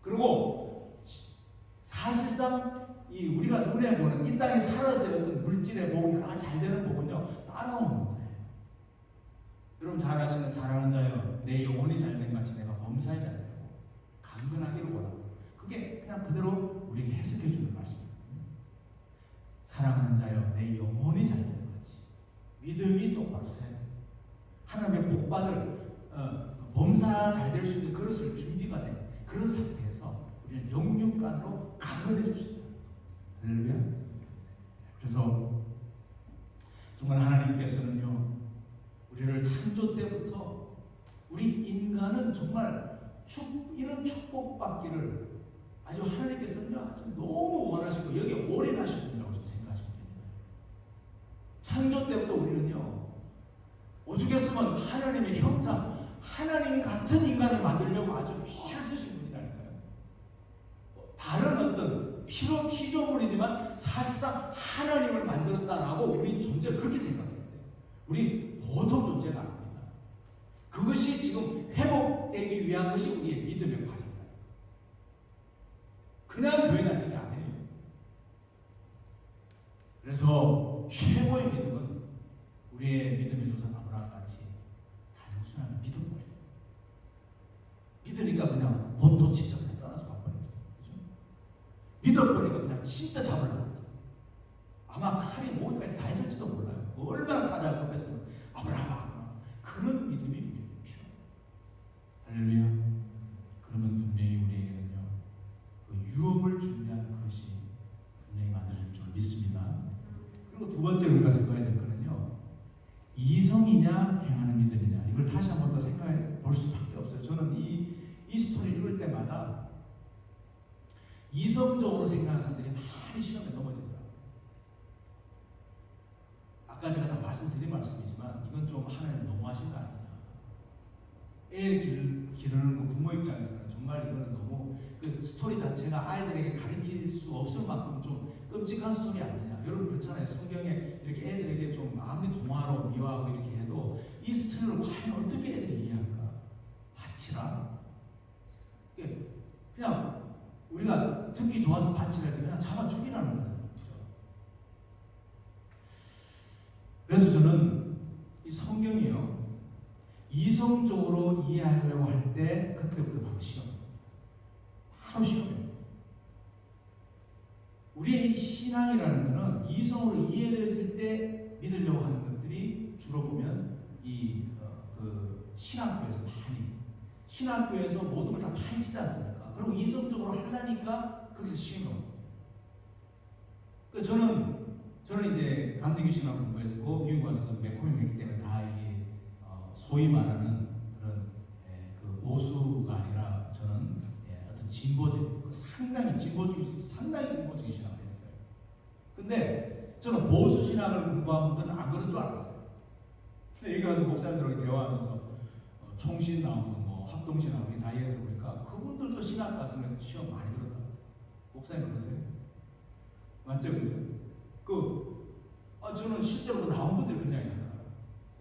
그리고 사실상 이 우리가 눈에 보는 이 땅에 살아서의 어떤 물질의 복, 여러 가지 잘 되는 복은요, 따라오는 거예요. 여러분 잘 아시는 사랑하는 자여, 내 영혼이 잘된 같이 내가 범사에 잘되고 강건하기를 원하고, 그게 그냥 그대로 우리에게 해석해 주는 말씀입니다. 사랑하는 자여, 내 영혼이 잘된 같이 믿음이 똑바로 서야 돼요. 하나님의 복받을 범사 잘 될 수 있는 그릇을 준비가 된 그런 상태에서 우리는 영육간으로 강건해질 수 있다. 할렐루야. 그래서 정말 하나님께서는요, 우리를 창조 때부터 우리 인간은 정말 이런 축복받기를 아주 하나님께서는요, 아주 너무 원하시고 여기에 올인하신 분이라고 좀 생각하시면 됩니다. 창조 때부터 우리는요, 오죽했으면 하나님의 형상, 하나님 같은 인간을 만들려고 아주 힘쓰신 분이라니까요. 다른 어떤 피조물이지만 사실상 하나님을 만들었다라고 우리 존재를 그렇게 생각해야 돼요. 우리 보통 존재가 아닙니다. 그것이 지금 회복되기 위한 것이 우리의 믿음의 과정이에요. 그냥 교회 다니는 게 아니에요. 그래서 최고의 믿음은 우리의 믿음의 조상 아브라함같이 단순한 믿음거리. 믿으니까 그냥 본토 직접 그냥 떠나서 가버리죠. 그죠? 믿어버리니까 그냥 진짜 잡으려고 그러죠. 아마 칼이 모기까지 다 했을지도 몰라요. 얼마나 사자가 급했으면 아브라함, 그런 믿음이 우리에게 필요해요. 할렐루야. 그러면 분명히 우리에게는요, 그 유업을 준비하는 그것이 분명히 만들어질 줄 믿습니다. 그리고 두 번째 우리가 생각해야 될 거는요, 이성이냐 행하는 믿음이냐, 이걸 다시 한 번 더 생각해 볼 수밖에 없어요. 저는 이 스토리 읽을 때마다 이성적으로 생각하는 사람들이 많이 시험에 넘어지더라고요. 아까 제가 다 말씀드린 말씀이지만 이건 좀 하나님 너무하신 거 아니냐. 애 기르는 거 부모 입장에서는 정말 이거는 너무 그 스토리 자체가 아이들에게 가르칠 수 없을 만큼 좀 끔찍한 스토리 아니냐. 여러분 그렇잖아요. 성경에 이렇게 애들에게 좀 아무리 동화로 미화하고 이렇게 해도 이 스토리를 과연 어떻게 애들이 이해할까? 바치라. 그냥 우리가 듣기 좋아서 바치라 할 때 그냥 잡아 죽이라는 거잖아요. 그래서 저는 이 성경이요, 이성적으로 이해하려고 할 때 그때부터 바로 시험이에요. 바로 시험이에요. 우리의 이 신앙이라는 것은 이성으로 이해되어질 때 믿으려고 하는 것들이 주로 보면 그 신학교에서 신학교에서 모든 걸 다 파헤치지 않습니까? 그리고 이성적으로 하려니까 거기서 시험이 옵니다. 저는 이제 감리교 신학 공부했고 미국 와서도 매코밍했기 때문에 다 이게 소위 말하는 그런 그 보수가 아니라 저는 어떤 진보적, 상당히 진보적인 신학을 했어요. 근데 저는 보수 신학을 공부한 분들은 안 그런 줄 알았어요. 근데 여기 와서 목사님들하고 대화하면서 총신 나오고 합동신 나오고 다 얘기해 보니까 그분들도 신학 가서는 시험 많이 들었다고. 목사님 그러세요? 맞죠, 그죠? 저는 실제로 나온 분들이 그냥 하더라고요.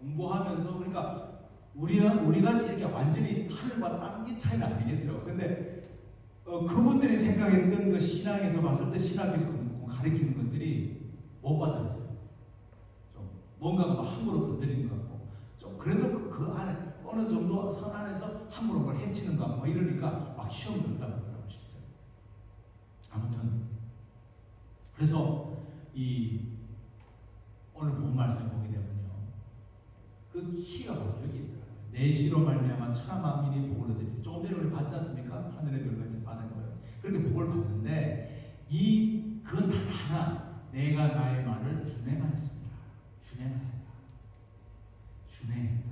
공부하면서, 그러니까 우리 같이 이렇게 완전히 하늘과 땅의 차이는 아니겠죠. 근데 그분들이 생각했던 그 신앙에서 봤을 때 신학에서 가리키는 것들이 못 받아들여요. 좀 뭔가가 막 함부로 건드리는 것 같고, 좀 그래도 그 안에 어느 정도 선 안에서 함부로 뭘 해치는 것 같고 이러니까 막 시험 들다고 하더라고요, 진짜. 아무튼 그래서 이 오늘 본 말씀 보게 되면요, 그 키가 바로 여기 있더라고요. 내시로 말미암아 천하 만민이 복을 얻으리니. 조금 전에 우리 봤지 않습니까? 하늘의 별같이 받은 거예요. 그렇게 복을 받는데 그건 단 하나, 내가 나의 말을 준행하였습니다. 준행하였다. 준행했다.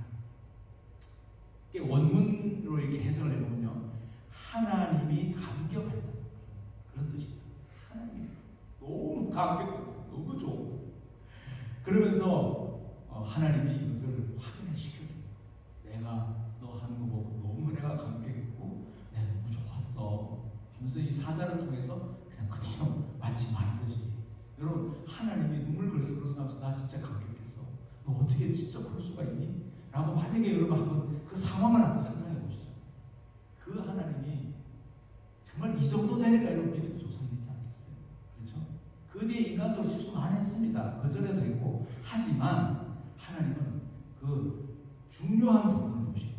원문으로 이렇게 해석을 해보면요, 하나님이 감격한다, 그런 뜻이다. 하나님이 너무 감격하고 너무 좋고, 그러면서 하나님이 이것을 확인을 시켜줍니다. 내가 너 하는 거 보고 너무 내가 감격했고 내가 너무 좋았어 하면서 이 사자를 통해서 그냥 그대로 마치 말하듯이, 여러분 하나님이 눈물 글썽글썽하면서 나 진짜 감격했어, 너 어떻게 진짜 그럴 수가 있니? 라고 만약에 여러분 한번 그 상황을 한번 상상해 보시죠. 그 하나님이 정말 이 정도 되니까 여러분 믿음이 조성되지 않겠어요? 그렇죠? 그 뒤에 인간적으로 실수 많이 했습니다. 그전에도 했고. 하지만 하나님은 그 중요한 부분을 보시고,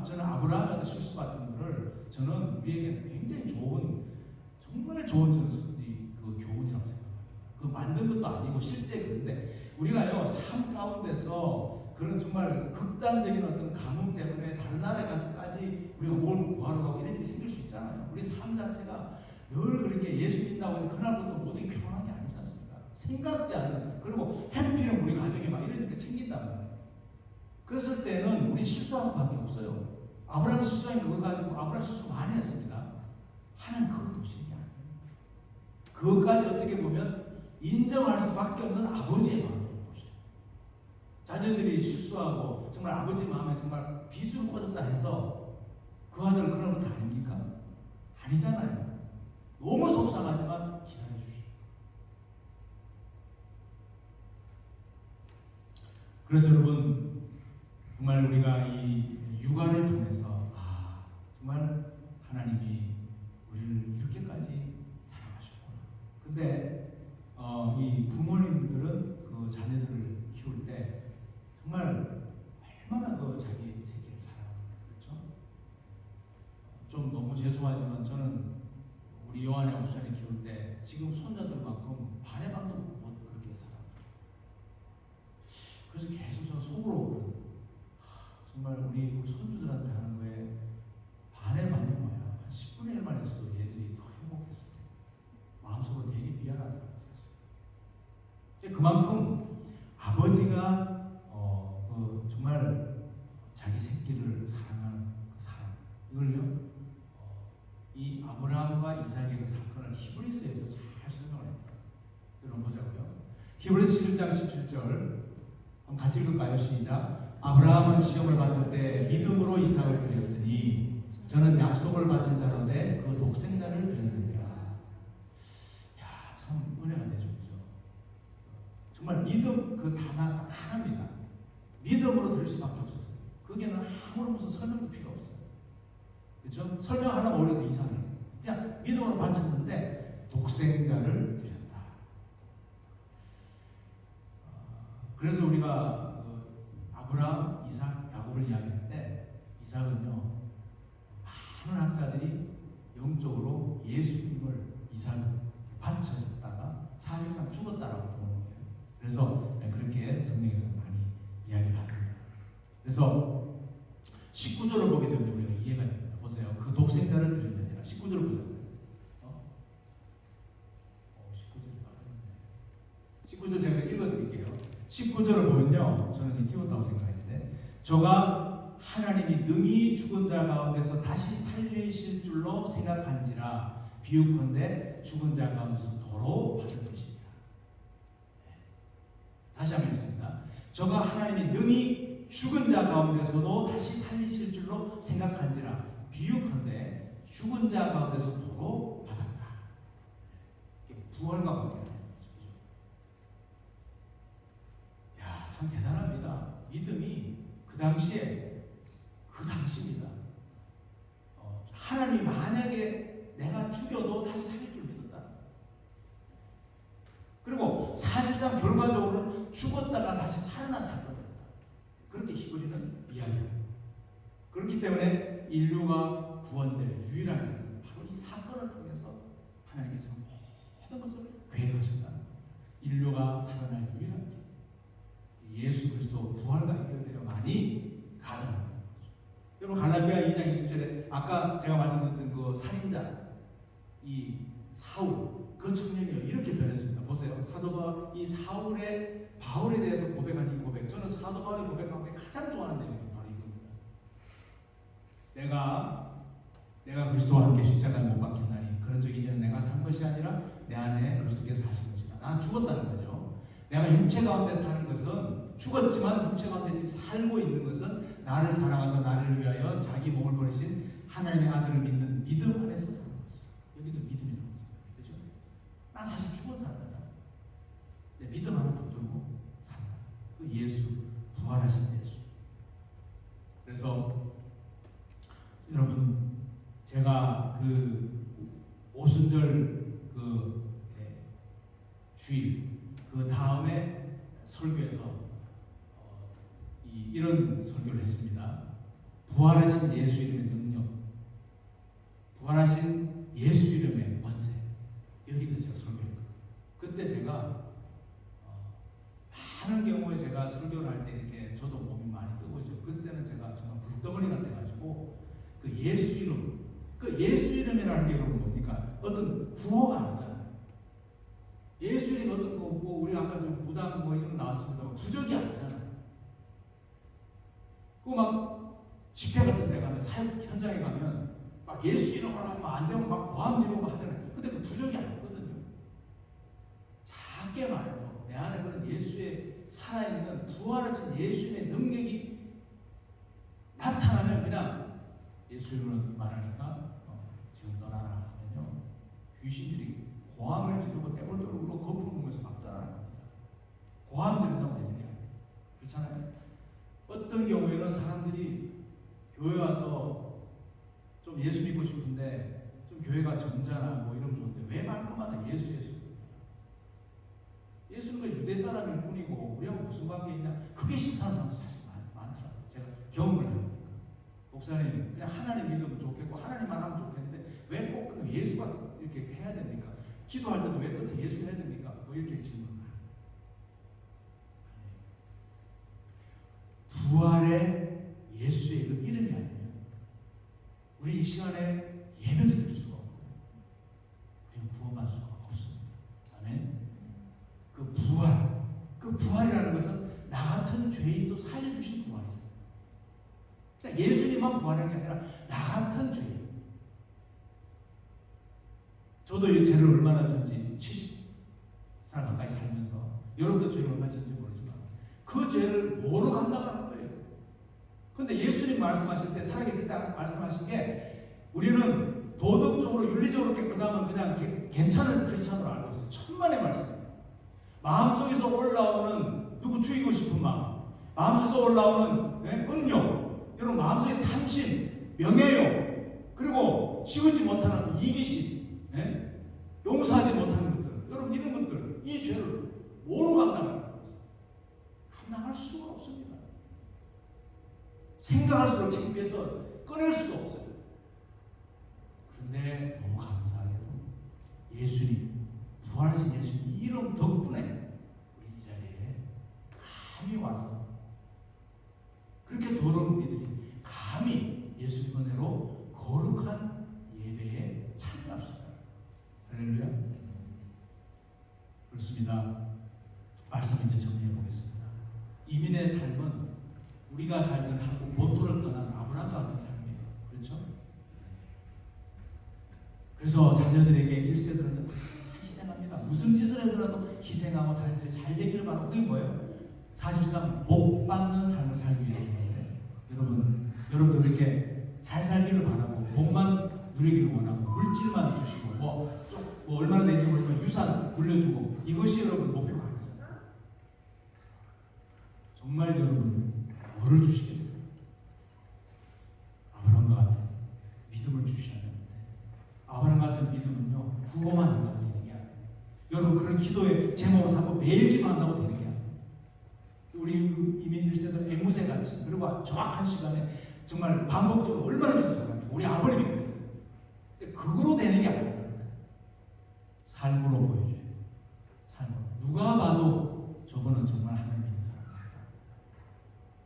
저는 아브라함한테 실수 같은 거를 저는 우리에게 굉장히 좋은, 정말 좋은 그 교훈이라고 생각합니다. 그 만든 것도 아니고 실제. 그런데 우리가요, 삶 가운데서 그런 정말 극단적인 어떤 감흥 때문에 다른 나라에 가서까지 우리가 뭘 구하러 가고 이런 일이 생길 수 있잖아요. 우리 삶 자체가 늘 그렇게 예수 믿는다고 해서 그날부터 모든 게 평안한 게 아니지 않습니까? 생각지 않은, 그리고 해피는 우리 가정에 막 이런 일이 생긴단 말이에요. 그랬을 때는 우리 실수할 수밖에 없어요. 아브라함 실수한 그거 가지고 아브라함 실수 많이 했습니다. 하나님 그것도 보시는 게 아니에요. 그것까지 어떻게 보면 인정할 수밖에 없는 아버지의 마음을 보셔요. 자녀들이 실수하고 정말 아버지 마음에 정말 비수를 꽂았다 해서 그 아들을 그날부터 아닙니까? 아니잖아요. 너무 속상하지만 기다려주시고. 그래서 여러분, 정말 우리가 이 육아를 통해서 정말 하나님이 우리를 이렇게까지 사랑하셨구나. 근데 이 부모님들은 그 자녀들을 키울 때 정말 얼마나 그 자기 새끼를 사랑합니까? 그렇죠? 좀 너무 죄송하지만 저는 우리 요한의 옵션을 키울 때 지금 손자들만큼 반의 반도 못 그렇게 사랑합니다. 그래서 계속 저는 속으로 정말 우리 손주들한테 하는 거에 반의 반이 뭐야? 한 10분의 1만 했어도 얘들이 더 행복했을 때 마음속으로 되게 미안하더라고요, 사실. 그만큼 아버지가 정말 자기 새끼를 사랑하는 그 사랑, 이걸요, 이 아브라함과 이삭의 그 사건을 히브리서에서 잘 설명을 했다. 여러분 보자고요. 히브리서 11장 17절 한번 같이 읽을까요? 시작. 아브라함은 시험을 받을 때 믿음으로 이삭을 드렸으니 저는 약속을 받은 자로되 그 독생자를 드렸느니라. 야, 참 은혜가 되죠, 그죠? 정말 믿음 그 단어 하나입니다. 믿음으로 드릴 수밖에 없었어요. 그게는 아무런 무슨 설명도 필요 없어요. 그렇죠? 설명 하나가 오히려 이상해요. 그냥 믿음으로 바쳤는데 독생자를 드렸다. 그래서 우리가 아브라함, 이삭, 야곱을 이야기할 때 이삭은요, 많은 학자들이 영적으로 예수님을 이삭을 바쳐줬다가 사실상 죽었다라고 보는 거예요. 그래서 그렇게 성경에서 많이 이야기를 합니다. 그래서 19절을 보게 되면 우리가 이해가 됩니다. 보세요. 그 독생자를 드렸느니라. 19절을 보자고요. 19절 제가 읽어드릴게요. 19절을 보면요, 저는 이 띄웠다고 생각했는데, 저가 하나님이 능히 죽은 자 가운데서 다시 살리실 줄로 생각한지라 비유컨대 죽은 자 가운데서 도로 받은 것이니라. 다시 한번 읽습니다. 저가 하나님이 능히 죽은 자 가운데서도 다시 살리실 줄로 생각한지라 비유컨대 죽은 자 가운데서 도로 받았다. 부활과 관계가 있는 거죠. 야, 참 대단합니다. 믿음이 그 그 당시입니다. 하나님이 만약에 내가 죽여도 다시 살릴 줄 믿었다. 그리고 사실상 결과적으로는 죽었다가 다시 살아난 사건이었다. 그렇게 히브리는 이야기합니다. 그렇기 때문에 인류가 구원될 유일한 길은 바로 이 사건을 통해서 하나님께서 모든 것을 계획하셨다. 인류가 살아날 유일한 길, 예수 그리스도 부활과 연결되어만이 가능합니다. 여러분 갈라디아 2장 20절에 아까 제가 말씀드렸던 그 살인자 이 사울 그 청년이 이렇게 변했습니다. 보세요. 사도 바울 이 사울의 바울에 대해서 고백한 이 고백, 저는 사도 바울의 고백 가운데 가장 좋아하는 내용이 바로 이겁니다. 내가 그리스도와 함께 십자가에 못 박혔나니 그런즉 이제는 내가 산 것이 아니라 내 안에 그리스도께서 사신 것이다. 나는 죽었다는 거죠. 내가 육체 가운데 사는 것은 죽었지만 육체 가운데 지금 살고 있는 것은 나를 사랑하사 나를 위하여 자기 몸을 버리신 하나님의 아들을 믿는 믿음 안에서 사는 것이죠. 여기도 믿음이라는 거죠. 그렇죠? 난 사실 죽은 사람이다. 내 믿음 하나 붙들고 산다. 그 예수, 부활하신 예수. 그래서 여러분 제가 그 오순절 주일 그 다음에 설교에서 이런 설교를 했습니다. 부활하신 예수 이름의 능력, 부활하신 예수 이름의 권세. 여기도 제가 설교했거든요. 그때 제가 많은 경우에 제가 설교를 할 때 이렇게 저도 몸이 많이 뜨거워지고 그때는 제가 정말 불덩어리가 돼가지고 그 예수 이름, 그 예수 이름이라는 게 여러분 뭡니까? 어떤 구호가 아니잖아요. 예수 이름이 어떤 뭐 우리 아까 좀 무당 뭐 이런 거 나왔습니다. 부적이 아니잖아요. 그 막 집회 같은 데 가면 사역 현장에 가면 막 예수 이름으로 하면 안 되면 막 고함 지르고 하잖아요. 근데 그 부적이 아니거든요. 작게 말해도 내 안에 그런 예수의 살아있는 부활하신 예수의 능력이 나타나면 그냥 예수 이름으로 말하니까 지금 떠나라 하면요 귀신들이 고함을 지르고 떼굴떼굴로 거품을 보면서 막 떠나갑니다. 고함 지른다고 되는 게 아니에요. 그렇잖아요. 어떤 경우에는 사람들이 교회 와서 좀 예수 믿고 싶은데 좀 교회가 점잖하고 이러면 좋은데 왜 말끝마다 예수 예수는 그 유대 사람일 뿐이고 우리하고 무슨 관계 있냐? 그게 싫다는 사람도 사실 많더라고요. 제가 경험을 해보니까 목사님 그냥 하나님 믿으면 좋겠고 하나님만 하면 좋겠는데 왜 꼭 그 예수가 이렇게 해야 됩니까? 기도할 때도 왜 끝에 예수 해야 됩니까? 뭐 이렇게 질문을 해요. 부활의 예수의 그 이름이 아니면 우리 이 시간에 예배도 드릴 수가 없고 우리는 구원받을 수가 없습니다. 아멘. 그 부활이라는 것은 나 같은 죄인도 살려주신 부활이잖아요. 그러니까 예수님만 부활한 게 아니라 나 같은 죄인. 저도 이 죄를 얼마나 지은지 70살 가까이 살면서 여러분도 죄를 얼마나 지은지 모르지만 그 죄를 뭐로 감당하는 거예요. 그런데 예수님 말씀하실 때 살아계실 때 말씀하신 게 우리는 도덕적으로 윤리적으로 깨끗하면 그냥 괜찮은 크리스찬으로 알고 있어요. 천만의 말씀입니다. 마음속에서 올라오는 누구 죽이고 싶은 마음속에서 올라오는 음욕, 여러분 마음속에 탐심, 명예욕, 그리고 지우지 못하는 이기심, 용서하지 못하는 것들, 여러분 이런 것들, 이 죄를 뭐로 감당하는 거예요? 감당할 수가 없습니다. 생각할수록 창피해서 꺼낼 수가 없어요. 그런데 너무 감사하게도 예수님, 부활하신 예수님 이름 덕분에 우리 이 자리에 감히 와서 그렇게 더러운 우리들이 감히 예수님 은혜로 거룩한 예배에 참여할 수 있다. 할렐루야. 그렇습니다. 말씀 이제 정리해 보겠습니다. 이민의 삶은 우리가 살던 한국 본토를 떠난 아브라함과 같은 삶이에요. 그렇죠? 그래서 자녀들에게 1세들은 희생합니다. 무슨 짓을 해서라도 희생하고 자녀들이 잘 되기를 바라고. 그게 뭐예요? 사실상 복 받는 삶을 살기 위해서인데 여러분도 이렇게 잘 살기를 바라고 복만 누리기를 원하고 물질만 주시고 뭐 얼마나 되는지 모르지만 유산 물려주고 이것이 여러분 목표가 아니잖아요. 정말 여러분 뭐를 주시겠어요? 같은 믿음은요, 구호만 한다고 되는 게 아니에요. 여러분, 그런 기도의 제목을 삼고 매일 기도한다고 되는 게 아니에요. 우리 이민 1세들 앵무새 같이, 그리고 정확한 시간에 정말 반복적으로 얼마나 기도 잘합니까? 우리 아버님이 그랬어요. 근데 그거로 되는 게 아니에요. 삶으로 보여줘요. 삶으로. 누가 봐도 저거는 정말 하나님 믿는 사람이다.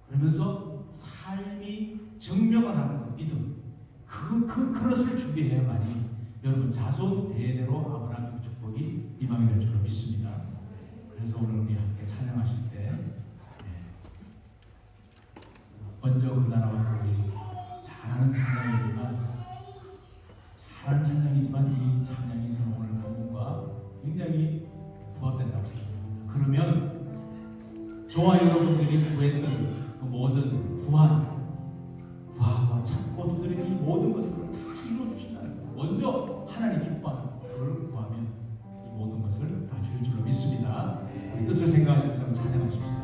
그러면서 삶이 증명을 하는 그 믿음, 그 그릇을 준비해야만이 여러분 자손 대대로 아브라함의 축복이 임하게 될 줄로 믿습니다. 그래서 오늘 우리 함께 찬양하실 때 먼저 그 나라와 우리 잘하는 찬양이지만 이 찬양이 저는 오늘 본문과 굉장히 부합된다고 생각합니다. 그러면 저와 여러분들이 구했던 그 모든 구하고 찾고 두드리는 이 모든 것들을 다 이루어주신다는 거예요. 먼저 하나님 기뻐하는 것을 구하면 이 모든 것을 다 주실 줄로 믿습니다. 우리 뜻을 생각하시면서 찬양하십시다.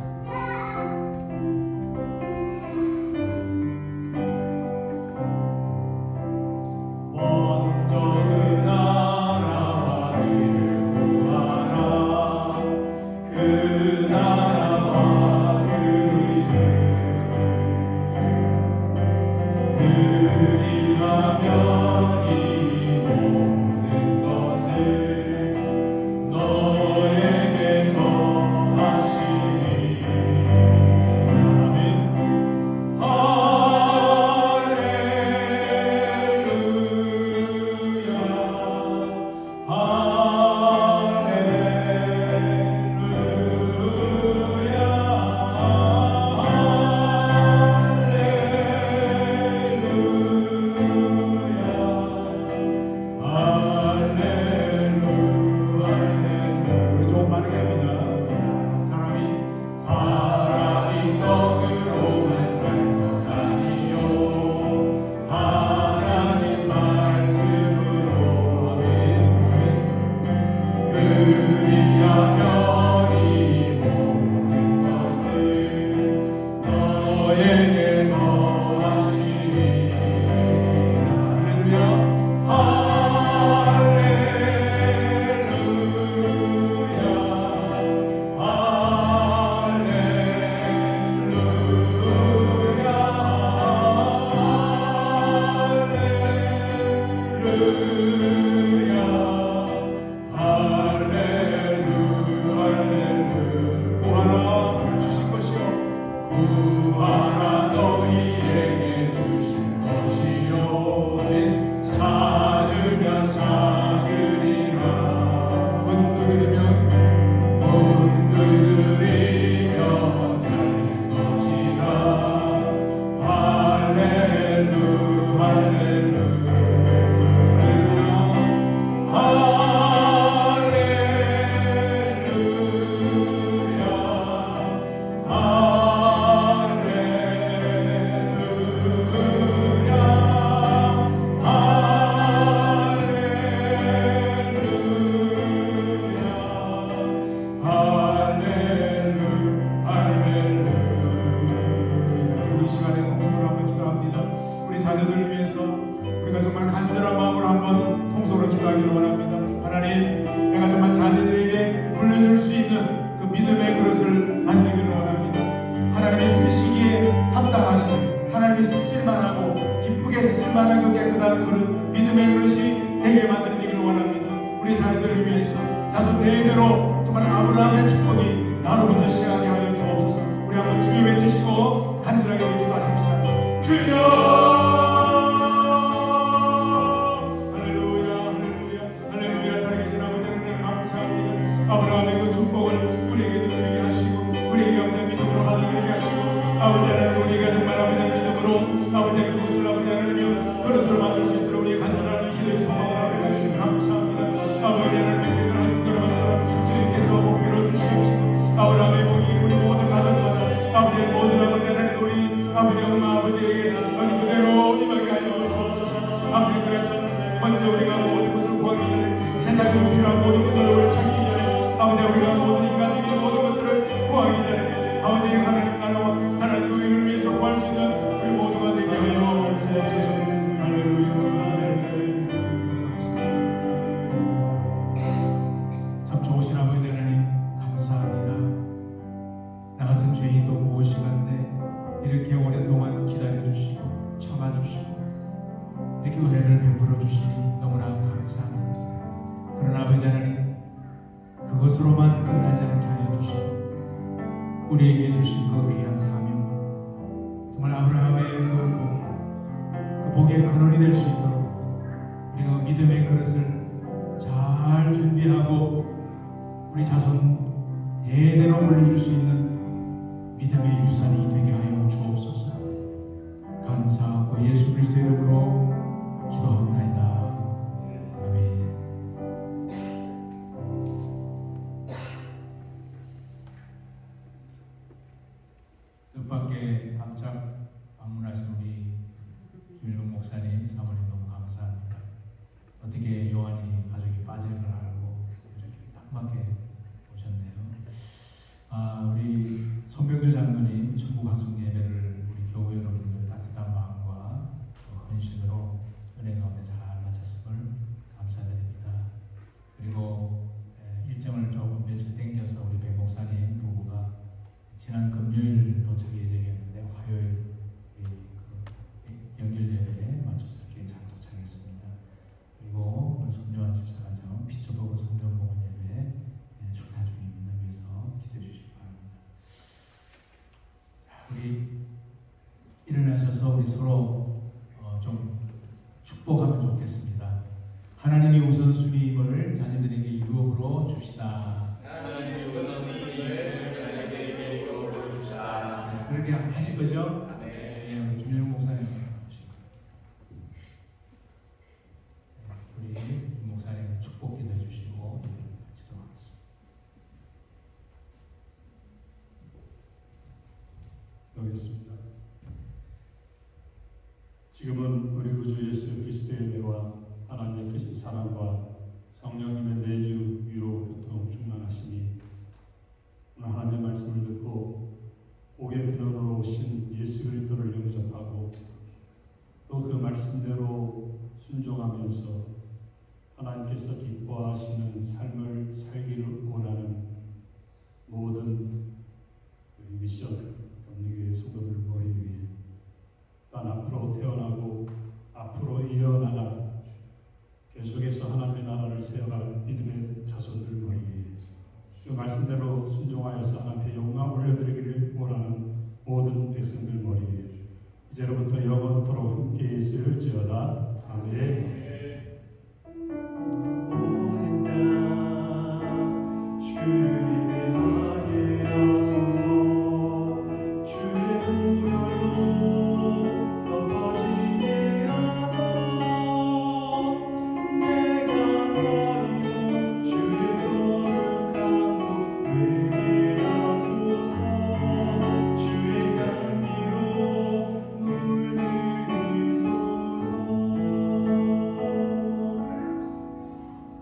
아버지 하나님, 그것으로만 끝나지 않게 하여 주시고 우리에게 주신 그 귀한 사명, 정말 아브라함의 그 복의 근원이 될 수 있도록 우리가 믿음의 그릇을 잘 준비하고 우리 자손 대대로 물려줄 수 있는 믿음의 유산이 되게 하여 주옵소서. 감사하고 예수 그리스도의 이름으로 기도합니다. 아멘. 뜻밖의 깜짝 방문하신 우리 김일봉 목사님, 사모님 너무 감사합니다. 어떻게 요한이 가족이 빠질 걸 알고 이렇게 딱 맞게 오셨네요. 우리 손병주 장로님 천국 방송 예배를 우리 교회 여러분들 따뜻한 마음과 헌신으로 은혜 가운데 잘 마쳤음을 감사드립니다. 그리고 일정을 조금 며칠 당겨서 우리 백 목사님 부부가 지난 금요일 도착 예정이었는데 화요일 연결 예배에 맞춰서 이렇게 잘 도착했습니다. 그리고 오늘 손요한 집사가정 피처버그 성전공원 예배에 출타 중입니다. 위해서 기도해 주시기 바랍니다. 우리 일어나셔서 우리 서로 좀 축복하면 좋겠습니다. 하나님이 우선순위임을 자녀들에게 유업으로 줍시다. 하나님의 우선순위를 자녀들에게 유업으로 줍시다. 그렇게 하실 거죠? 네. 예, 우리 김일봉 목사님 나오시고 우리 김 목사님 축복 기도해 주시고 기도하겠습니다. 하겠습니다. 지금은 우리 구주 예수 그리스도의 은혜와 하나님의 크신 사랑과 성령님의 내주 위로 교통 충만하시니 오늘 하나님의 말씀을 듣고 복의 근원으로 오신 예수 그리스도를 영접하고 또 그 말씀대로 순종하면서 하나님께서 기뻐하시는 삶을 살기를 원하는 모든 우리 미션 감리교회 성도들 머리 위에 단 앞으로 태어나고 앞으로 이어나갈 계속해서 하나님의 나라를 세워갈 믿음의 자손들 머리 위에 그 말씀대로 순종하여서 하나님께 영광 올려드리기를 원하는 모든 백성들 머리 위에 이제로부터 영원토록 함께 있을지어다. 아멘.